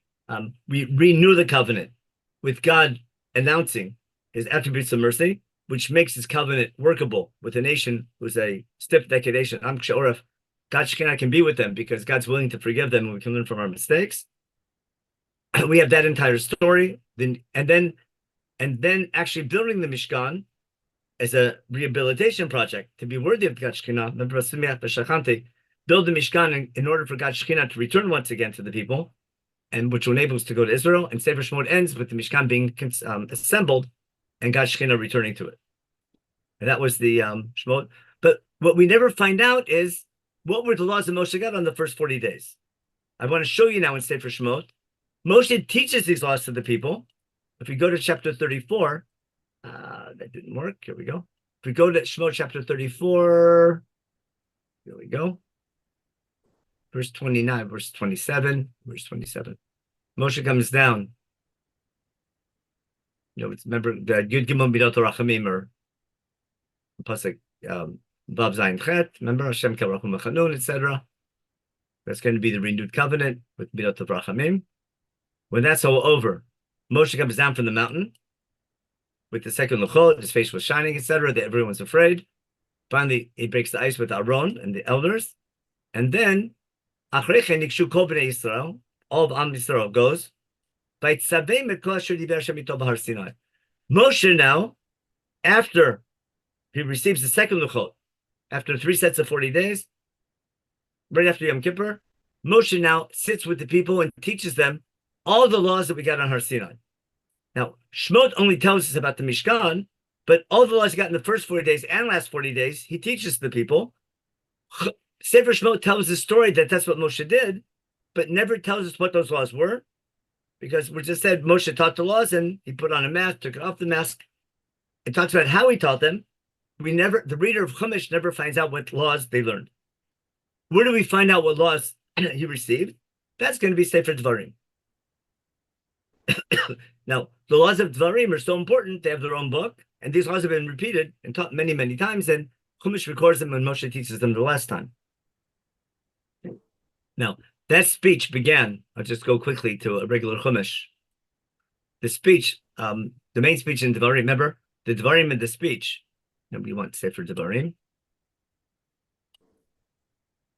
we renew the covenant with God announcing his attributes of mercy, which makes his covenant workable with a nation who's a stiff-necked nation. God Shekhinah can be with them because God's willing to forgive them and we can learn from our mistakes. We have that entire story. And then actually building the Mishkan as a rehabilitation project to be worthy of God Shekhinah. Build the Mishkan in order for God Shekhinah to return once again to the people, and which will enable us to go to Israel. And Sefer Shemot ends with the Mishkan being assembled and God Shekhinah returning to it. And that was the Shemot. But what we never find out is what were the laws of Moshe God on the first 40 days. I want to show you now in Sefer Shemot. Moshe teaches these laws to the people. If we go to chapter 34, that didn't work. Here we go. If we go to Shemot chapter 34, here we go. Verse 29, verse 27, verse 27. Moshe comes down. Remember the Yud Gimel Midot Rachamim, or Pasuk Vav Zayin Chet. Remember Hashem Kel Rachum V'Chanun, etc. That's going to be the renewed covenant with Midot Rachamim. When that's all over, Moshe comes down from the mountain with the second Luchot. His face was shining, etc. That everyone's afraid. Finally, he breaks the ice with Aaron and the elders, and then Achrechen Nikshu Kol Bnei Yisrael, all of Am Yisrael goes. Moshe now, after he receives the second Luchot, after 3 sets of 40 days, right after Yom Kippur, Moshe now sits with the people and teaches them all the laws that we got on Har Sinai. Now, Shemot only tells us about the Mishkan, but all the laws he got in the first 40 days and last 40 days, he teaches the people. Sefer Shemot tells the story that that's what Moshe did, but never tells us what those laws were, because we just said Moshe taught the laws and he put on a mask, took off the mask. It talks about how he taught them. The reader of Chumash never finds out what laws they learned. Where do we find out what laws he received? That's going to be Sefer Dvarim. Now, the laws of Dvarim are so important. They have their own book, and these laws have been repeated and taught many, many times, and Chumash records them when Moshe teaches them the last time. Now, that speech began, I'll just go quickly to a regular Chumash. The speech, the main speech in Dvarim, remember, the Dvarim in the speech, nobody wants to say for Dvarim.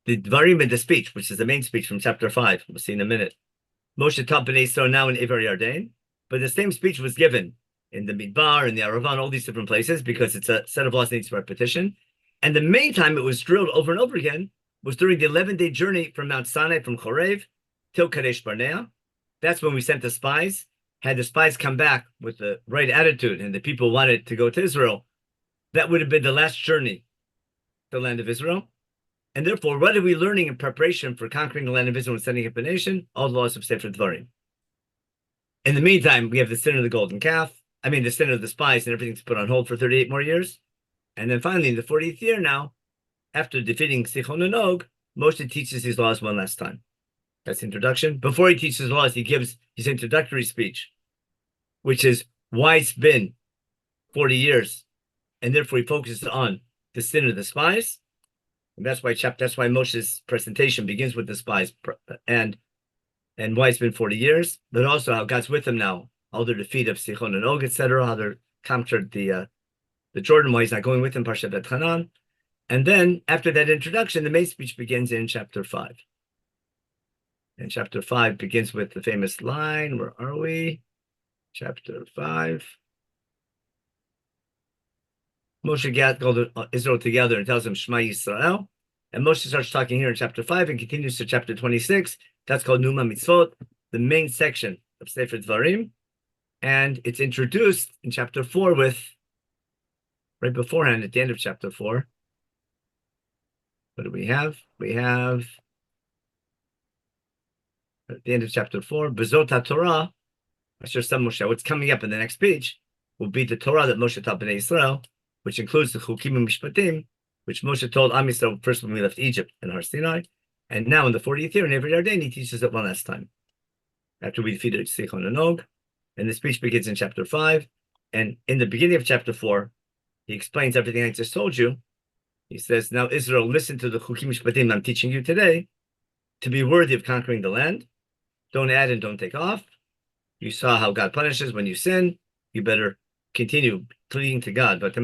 The Dvarim in the speech, which is the main speech from chapter 5, we'll see in a minute. Moshe taught Bnei Yisrael now in Iver Yarden, but the same speech was given in the Midbar, in the Aravan, all these different places, because it's a set of laws that needs repetition. And the main time it was drilled over and over again was during the 11-day journey from Mount Sinai, from Chorev, till Kadesh Barnea. That's when we sent the spies. Had the spies come back with the right attitude and the people wanted to go to Israel, that would have been the last journey to the land of Israel. And therefore, what are we learning in preparation for conquering the land of Israel and setting up a nation? All the laws of Sefer Dvarim. In the meantime, we have the sin of the golden calf. The sin of the spies, and everything's put on hold for 38 more years. And then finally, in the 40th year now, after defeating Sichon and Og, Moshe teaches these laws one last time. That's the introduction. Before he teaches the laws, he gives his introductory speech, which is why it's been 40 years. And therefore, he focuses on the sin of the spies. And that's why Moshe's presentation begins with the spies and why it's been 40 years, but also how God's with them now, all their defeat of Sichon and Og, etc., how they're captured the Jordan, why he's not going with them, Parshat Bet-Hanan. And then after that introduction, the main speech begins in chapter 5. And chapter 5 begins with the famous line. Where are we? Chapter 5. Moshe called Israel together and tells them Shema Yisrael. And Moshe starts talking here in chapter 5 and continues to chapter 26. That's called Numa Mitzvot, the main section of Sefer Dvarim. And it's introduced in chapter 4 with, right beforehand, at the end of chapter 4. What do we have? We have, at the end of chapter 4, Bezot HaTorah, Asher Sam Moshe. What's coming up in the next page will be the Torah that Moshe taught Bnei Yisrael, which includes the Chukim and Mishpatim, which Moshe told Am Yisrael first when we left Egypt and Har Sinai. And now in the 40th year, in every Yarden, he teaches it one last time. After we defeated Sichon and Og, and the speech begins in chapter 5. And in the beginning of chapter 4, he explains everything I just told you. He says, now Israel, listen to the Chukim Mishpatim I'm teaching you today to be worthy of conquering the land. Don't add and don't take off. You saw how God punishes when you sin. You better continue pleading to God. But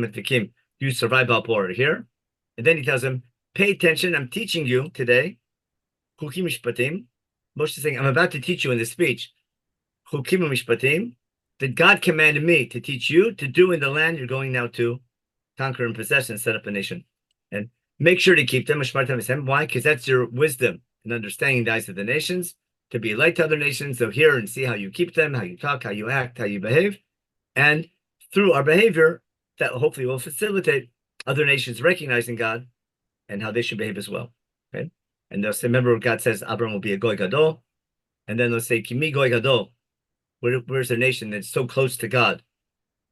you survive up or here. And then he tells him, pay attention. I'm teaching you today. Chukim Mishpatim. Moshe is saying, I'm about to teach you in this speech. Chukim Mishpatim. That God commanded me to teach you to do in the land you're going now to conquer and possess and set up a nation. And make sure to keep them. Why? Because that's your wisdom and understanding the eyes of the nations. To be a light to other nations, they'll hear and see how you keep them, how you talk, how you act, how you behave. And through our behavior, that hopefully will facilitate other nations recognizing God and how they should behave as well. Okay? And they'll say, remember God says Abraham will be a goy gadol. And then they'll say, Kimi goy gadol. Where's a nation that's so close to God?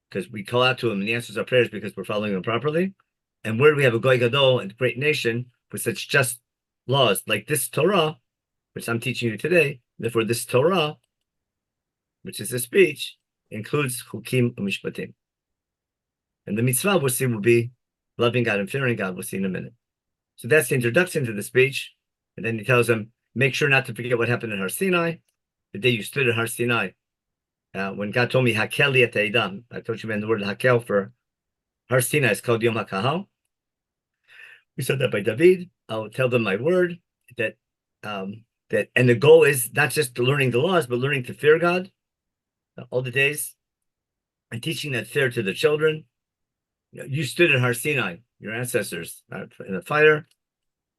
Because we call out to him and he answers our prayers because we're following him properly. And where do we have a goy gadol and great nation with such just laws like this Torah, which I'm teaching you today? Therefore, this Torah, which is a speech, includes chukim umishpatim. And the mitzvah we'll see will be loving God and fearing God. We'll see in a minute. So that's the introduction to the speech. And then he tells them, make sure not to forget what happened in Har Sinai, the day you stood at Har Sinai. When God told me, Hakel li et ha'edam, I told you, man, the word Hakel for Har Sinai is called Yom HaKahal. We said that by David. I'll tell them my word that, and the goal is not just learning the laws, but learning to fear God all the days and teaching that fear to the children. You stood at Har Sinai, your ancestors, in the fire,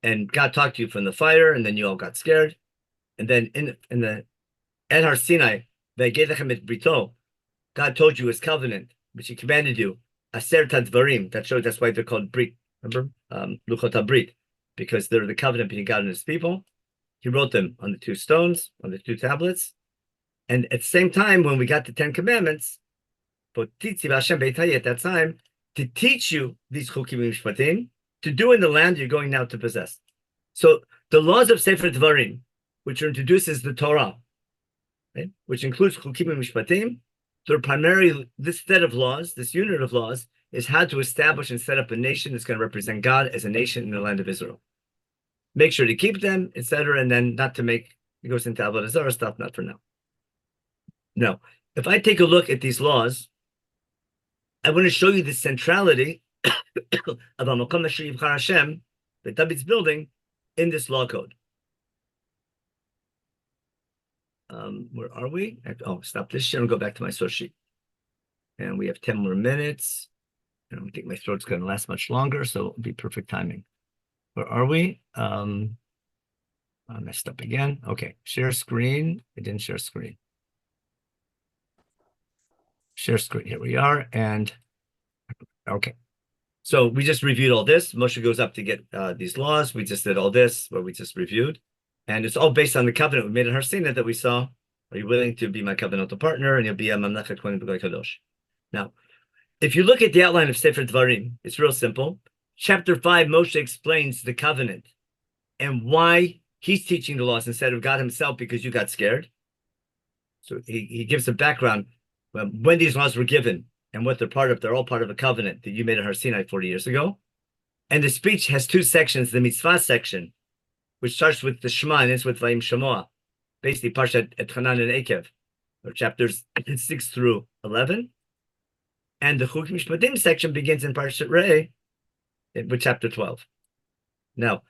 and God talked to you from the fire, and then you all got scared. And then at Har Sinai, God told you his covenant, which he commanded you, Aser Tadvarim. That's why they're called Brit. Remember? Luchot HaBrit, because they're the covenant between God and his people. He wrote them on the 2 stones, on the 2 tablets. And at the same time, when we got the 10 commandments, at that time, to teach you these chukim mishpatim, to do in the land you're going now to possess. So the laws of Sefer Dvarim, which are introduced as the Torah, right, which includes chukim mishpatim, they're primarily, this set of laws, this unit of laws, is how to establish and set up a nation that's going to represent God as a nation in the land of Israel. Make sure to keep them, etc., and then not to make, it goes into Avodah Zarah stuff, not for now. Now, if I take a look at these laws, I want to show you the centrality of Hamakom Asher Yivchar Hashem that David's building in this law code. Where are we? Oh, stop this shit and go back to my source sheet. And we have 10 more minutes. I don't think my throat's going to last much longer, so it'll be perfect timing. Where are we? I messed up again. Okay, share screen. I didn't share screen. Share screen. Here we are. And okay. So we just reviewed all this. Moshe goes up to get these laws. We just did all this, what we just reviewed. And it's all based on the covenant we made in Har Sinai that we saw. Are you willing to be my covenantal partner? And you'll be a Mamlechet Kohen B'Goy Kadosh. Now, if you look at the outline of Sefer Dvarim, it's real simple. Chapter 5, Moshe explains the covenant and why he's teaching the laws instead of God himself because you got scared. So he gives a background when these laws were given and what they're part of. They're all part of a covenant that you made at Har Sinai 40 years ago. And the speech has 2 sections, the mitzvah section, which starts with the Shema and ends with Vayim Shamoah, basically Parshat Etchanan and Ekev, or chapters 6 through 11. And the Chukim Mishpatim section begins in Parshat Re'eh with chapter 12. Now,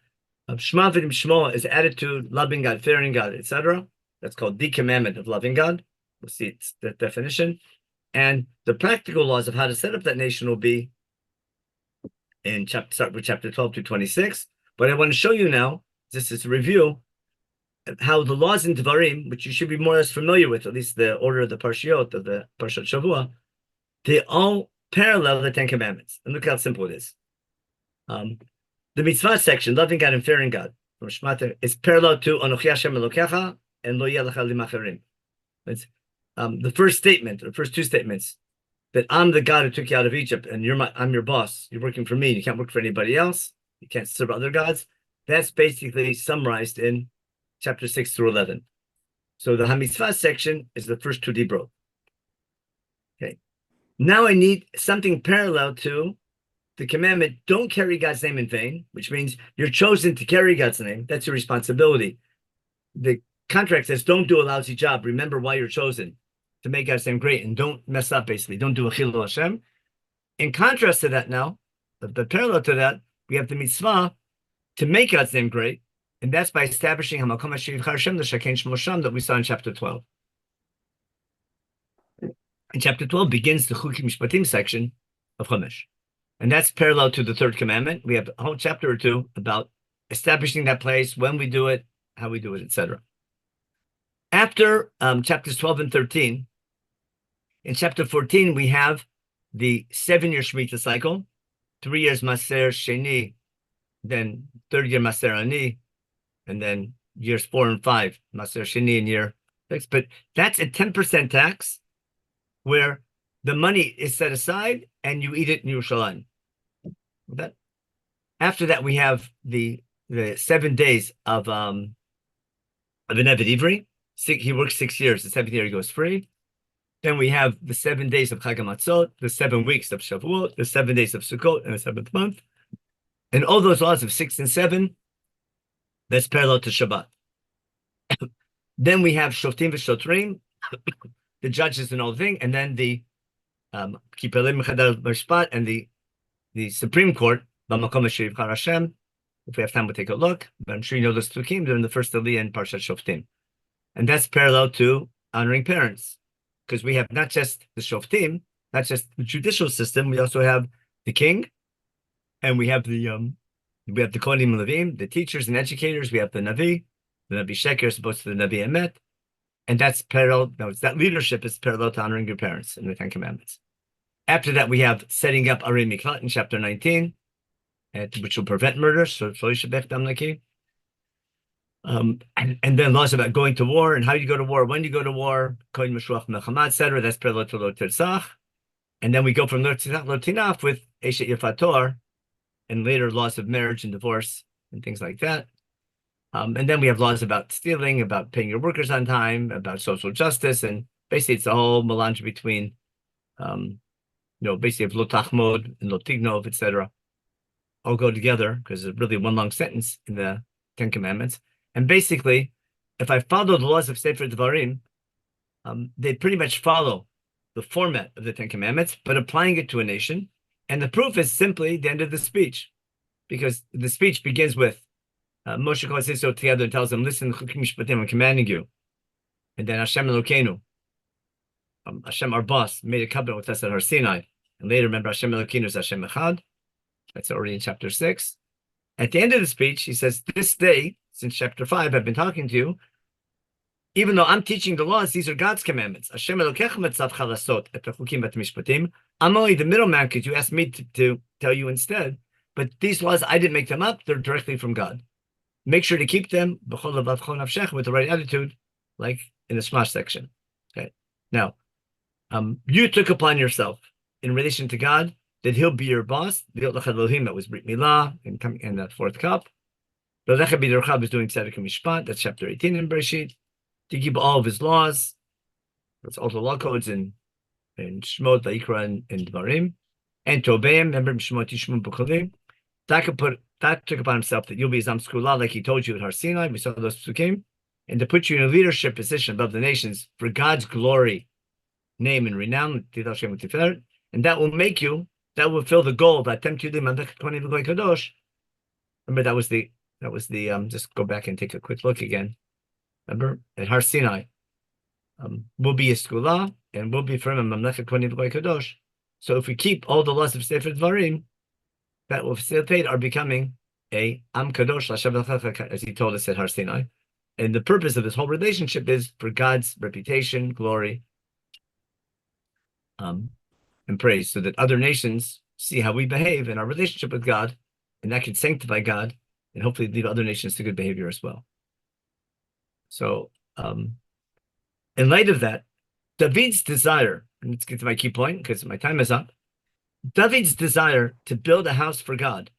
Shema V'dim Shmoah is attitude, loving God, fearing God, etc. That's called the commandment of loving God. We'll see it's the definition. And the practical laws of how to set up that nation will be in start with chapter 12 to 26. But I want to show you now, this is a review, of how the laws in Dvarim, which you should be more or less familiar with, at least the order of the Parshiot, of the Parshat Shavua, they all parallel the 10 commandments. And look how simple it is. The mitzvah section, loving God and fearing God, from Shmata, is parallel to Anochi Hashem Elokecha and Lo Yeh Lecha Limacherim. It's the first statement, the first 2 statements, that I'm the God who took you out of Egypt, and I'm your boss. You're working for me. You can't work for anybody else. You can't serve other gods. that's basically summarized in chapter 6 through 11. So the Hamitzvah section is the first two Dibrot. Okay. Now I need something parallel to the commandment, don't carry God's name in vain, which means you're chosen to carry God's name. That's your responsibility. The contract says, don't do a lousy job. Remember why you're chosen, to make God's name great, and don't mess up, basically. Don't do a chilul Hashem. In contrast to that now, the parallel to that, we have the mitzvah to make God's name great, and that's by establishing Hamakom Asher Yivchar Hashem, the Sheken Shmo Sham, that we saw in chapter 12. And chapter 12 begins the Chukim Mishpatim section of Chumash. And that's parallel to the third commandment. We have a whole chapter or two about establishing that place, when we do it, how we do it, etc. After chapters 12 and 13, in chapter 14, we have the 7-year Shemitah cycle, 3 years Maser Sheni, then third year Maser Ani, and then years 4 and 5, Maser Sheni in year 6. But that's a 10% tax where the money is set aside and you eat it in Yerushalayim. That after that, we have the 7 days of an Eved Ivri. He works 6 years. The 7th year he goes free. Then we have the 7 days of Chag HaMatzot, the 7 weeks of Shavuot, the 7 days of Sukkot, and the 7th month. And all those laws of 6 and 7, that's parallel to Shabbat. Then we have Shoftim v'Shotrim, the judges and all the thing, and then the Kipelim Chadal Mishpat and the Supreme Court, B'makom Asher Yivchar Hashem. If we have time, we'll take a look. But I'm sure you know those Psukim. They're in the first Aliyah in Parshat Shoftim. And that's parallel to honoring parents. Because we have not just the Shoftim, not just the judicial system, we also have the king, and we have the Kohanim and Levim, the teachers and educators. We have the Navi Sheker as opposed to the Navi Emet. And that's parallel, that leadership is parallel to honoring your parents in the Ten Commandments. After that, we have setting up Arei Miklat in chapter 19, which will prevent murder. So and then laws about going to war and how you go to war, when you go to war, etc. That's parallel to Lo Tirzach. And then we go from Lo Tinaf with Eshet Yefator, and later laws of marriage and divorce and things like that. And then we have laws about stealing, about paying your workers on time, about social justice, and basically it's a whole melange between basically of Lo Tachmod and Lo Tignov, etc. all go together because it's really one long sentence in the Ten Commandments. And basically, if I follow the laws of Sefer Devarim, they pretty much follow the format of the Ten Commandments, but applying it to a nation. And the proof is simply the end of the speech, because the speech begins with Moshe calls Israel together and tells them, listen, I'm commanding you. And then Hashem Elokeinu, Hashem, our boss, made a covenant with us at Har Sinai. And later, remember, Hashem Elokeinu is Hashem Echad. That's already in chapter 6. At the end of the speech, he says, this day, since chapter 5, I've been talking to you. Even though I'm teaching the laws, these are God's commandments. Hashem Elokecha metzav chalasot et hachukim et mishpatim. I'm only the middleman because you asked me to tell you instead. But these laws, I didn't make them up. They're directly from God. Make sure to keep them with the right attitude, like in the Shema section. Okay. Now, you took upon yourself in relation to God that He'll be your boss. That was Brit Milah in the 4th cup. L'lecha b'derchav is doing Tzedek and Mishpat. That's chapter 18 in Bereshit. To keep all of His laws. That's all the law codes in Shemot, Vayikra, and Dvarim. And to obey Him. Remember Shemot Yishmu B'Cholim. That took upon Himself that you'll be Zam Skula, like He told you at Har Sinai. We saw those psukim. And to put you in a leadership position above the nations for God's glory, name, and renown. And that will make you, that will fill the goal that remember that was the just go back and take a quick look again. Remember at Har Sinai, we'll be a skula and we'll be from a Mamlechet Kohanim Kadosh. So if we keep all the laws of Sefer Dvarim, that will facilitate our becoming a Am Kadosh as He told us at Har Sinai. And the purpose of this whole relationship is for God's reputation, glory, and praise, so that other nations see how we behave in our relationship with God, and that can sanctify God and hopefully lead other nations to good behavior as well. So, in light of that, David's desire, and let's get to my key point because my time is up. David's desire to build a house for God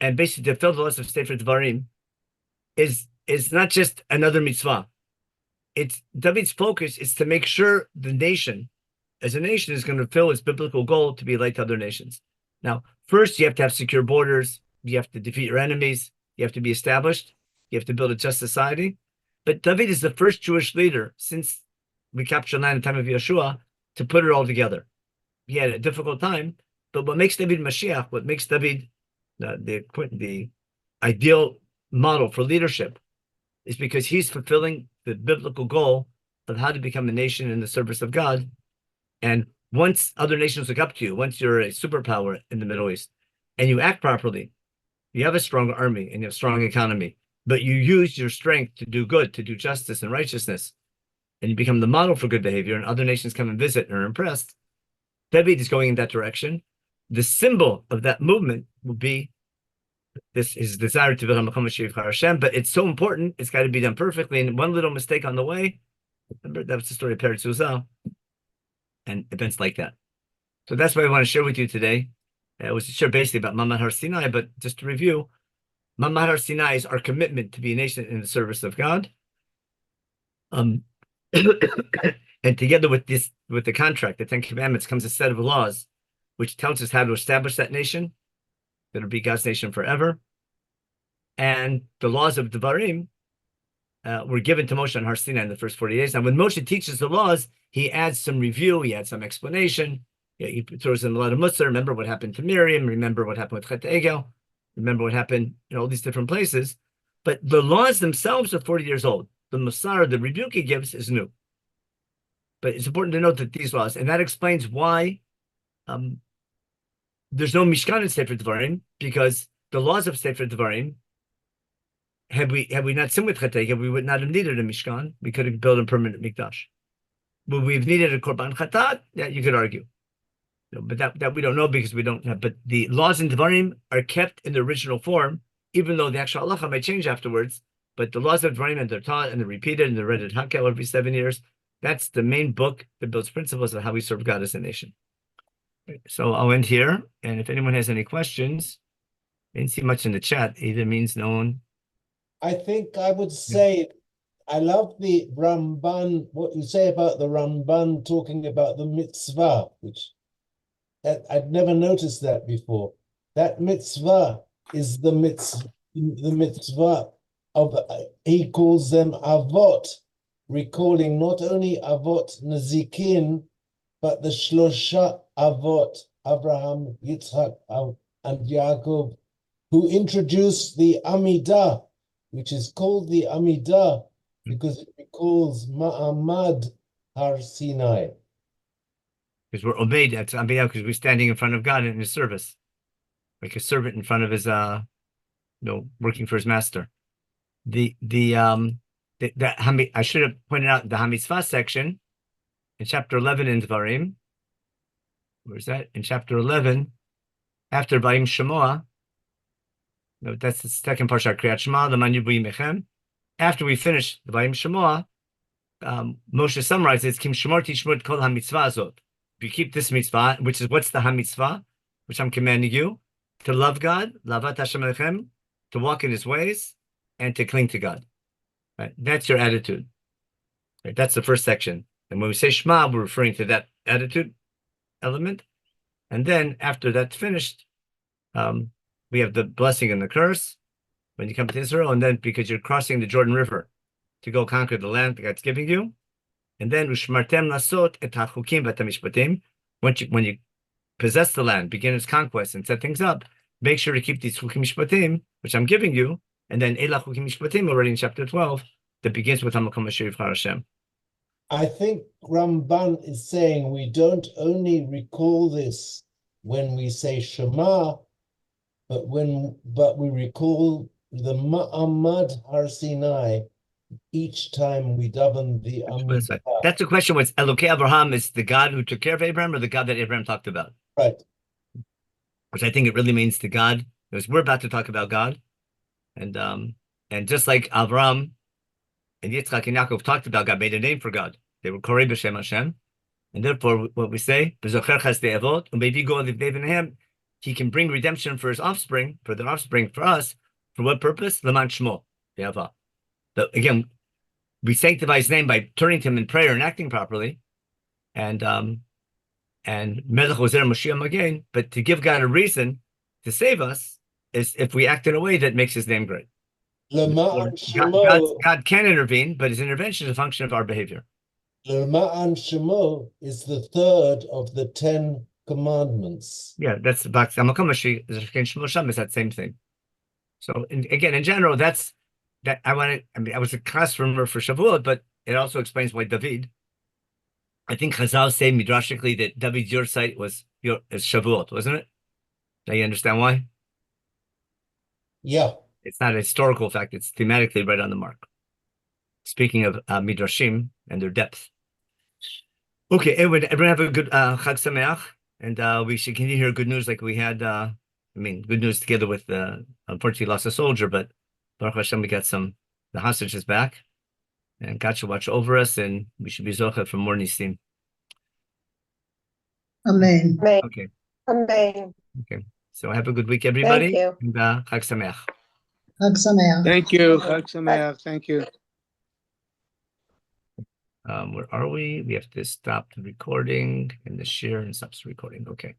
and basically to fill the laws of Sefer Dvarim is not just another mitzvah. It's David's focus is to make sure the nation, as a nation, is going to fulfill its biblical goal to be a light to other nations. Now, first, you have to have secure borders. You have to defeat your enemies. You have to be established. You have to build a just society. But David is the first Jewish leader since we captured land in the time of Yeshua to put it all together. He had a difficult time, but what makes David Mashiach, what makes David the ideal model for leadership, is because he's fulfilling the biblical goal of how to become a nation in the service of God. And once other nations look up to you, once you're a superpower in the Middle East, and you act properly, you have a strong army and you have a strong economy, but you use your strength to do good, to do justice and righteousness, and you become the model for good behavior, and other nations come and visit and are impressed. David is going in that direction. The symbol of that movement will be his desire to become Hashem, but it's so important, it's got to be done perfectly. And one little mistake on the way, remember that was the story of Peretz Uzzah and events like that. So that's what I want to share with you today. It was to share basically about Mamad Har Sinai, but just to review, Mamad Har Sinai is our commitment to be a nation in the service of God. And together with the contract, the Ten Commandments, comes a set of laws which tells us how to establish that nation, that'll be God's nation forever. And the laws of Devarim were given to Moshe on Har Sinai in the first 40 days. Now, when Moshe teaches the laws, he adds some review, he adds some explanation. He throws in a lot of mussar. Remember what happened to Miriam. Remember what happened with Chet Egel. Remember what happened in all these different places. But the laws themselves are 40 years old. The mussar, the rebuke he gives, is new. But it's important to note that these laws, and that explains why there's no Mishkan in Sefer Devarim, because the laws of Sefer Devarim, had we not sinned with Chet Egel, we would not have needed a Mishkan. We could have built a permanent Mikdash. Would we have needed a Korban Chatat? Yeah, you could argue. But that we don't know because we don't have. But the laws in Devarim are kept in the original form, even though the actual halacha might change afterwards. But the laws of Devarim, and they're taught and they're repeated and they're read at Hakel every 7 years. That's the main book that builds principles of how we serve God as a nation. So I'll end here. And if anyone has any questions, I didn't see much in the chat. Either means no one. I think I would say, I love the Ramban, what you say about the Ramban talking about the mitzvah, which I'd never noticed that before. That mitzvah is the mitzvah of, he calls them avot, recalling not only avot Nazikin, but the Shlosha avot, Abraham, Yitzhak, and Yaakov, who introduced the Amidah, which is called the Amidah because it recalls Ma'amad Har Sinai. Because we're obeyed, that's Abiyah, because we're standing in front of God in his service, like a servant in front of his, working for his master. I should have pointed out the Hamitzvah section in chapter 11 in Devarim. Where's that? In chapter 11, after Vayim Shemoah, no, that's the second parsha, Kriyat Shema, L'man Yirbu Yimechem. After we finish the Vayim Shemoah, Moshe summarizes, Kim Shemorti Shmot Kol HaMitzvah Azot. If you keep this mitzvah, which is what's the HaMitzvah, which I'm commanding you, to love God, Lavat Hashem Elechem, to walk in his ways, and to cling to God. Right? That's your attitude. Right? That's the first section. And when we say Shema, we're referring to that attitude element. And then after that's finished, we have the blessing and the curse when you come to Israel, and then because you're crossing the Jordan River to go conquer the land that God's giving you. And then ushmartem lasot et hachukim v'tamishpatim. When you possess the land, begin its conquest and set things up, make sure to keep these chukim mishpatim, which I'm giving you. And then Elah chukim mishpatim already in chapter 12 that begins with Hamakom Asher Yivchar Hashem. I think Ramban is saying we don't only recall this when we say Shema, but we recall the Ma'amad Har Sinai each time we daven the Amidah. That's the question. Was Elokei Abraham is the God who took care of Abraham, or the God that Abraham talked about? Right. Which I think it really means the God, because we're about to talk about God, and just like Abraham and Yitzchak and Yaakov talked about God, made a name for God. They were Korei b'Shem Hashem, and therefore what we say, B'zocher chesdei avot, u'mevi go livnei b'nehem, he can bring redemption for his offspring, for their offspring, for us. For what purpose? L'man Shmo, But again, we sanctify his name by turning to him in prayer and acting properly. And Melech Ozer Moshiach again, but to give God a reason to save us is if we act in a way that makes his name great. Lema'an Shemo, God can intervene, but his intervention is a function of our behavior. Lema'an Shemo is the third of the 10 commandments. Yeah, that's the box. Is that same thing. So again, in general, that's that I was a class remember for Shavuot, but it also explains why David. I think Chazal say midrashically that David's your site was Shavuot, wasn't it? Now you understand why? Yeah. It's not a historical fact, it's thematically right on the mark. Speaking of midrashim and their depth. Okay, everyone have a good Chag Sameach, and we should continue to hear good news like we had. Good news together with unfortunately lost a soldier, but Baruch Hashem, we got the hostages back, and God should watch over us, and we should be zocheh for more nisim. Amen. Amen. Okay, Amen. okay. So have a good week, everybody. Thank you. And Chag Sameach. Chag Sameach. Thank you. Chag Sameach. Thank you. Where are we? We have to stop the recording and the share and stops the recording. Okay.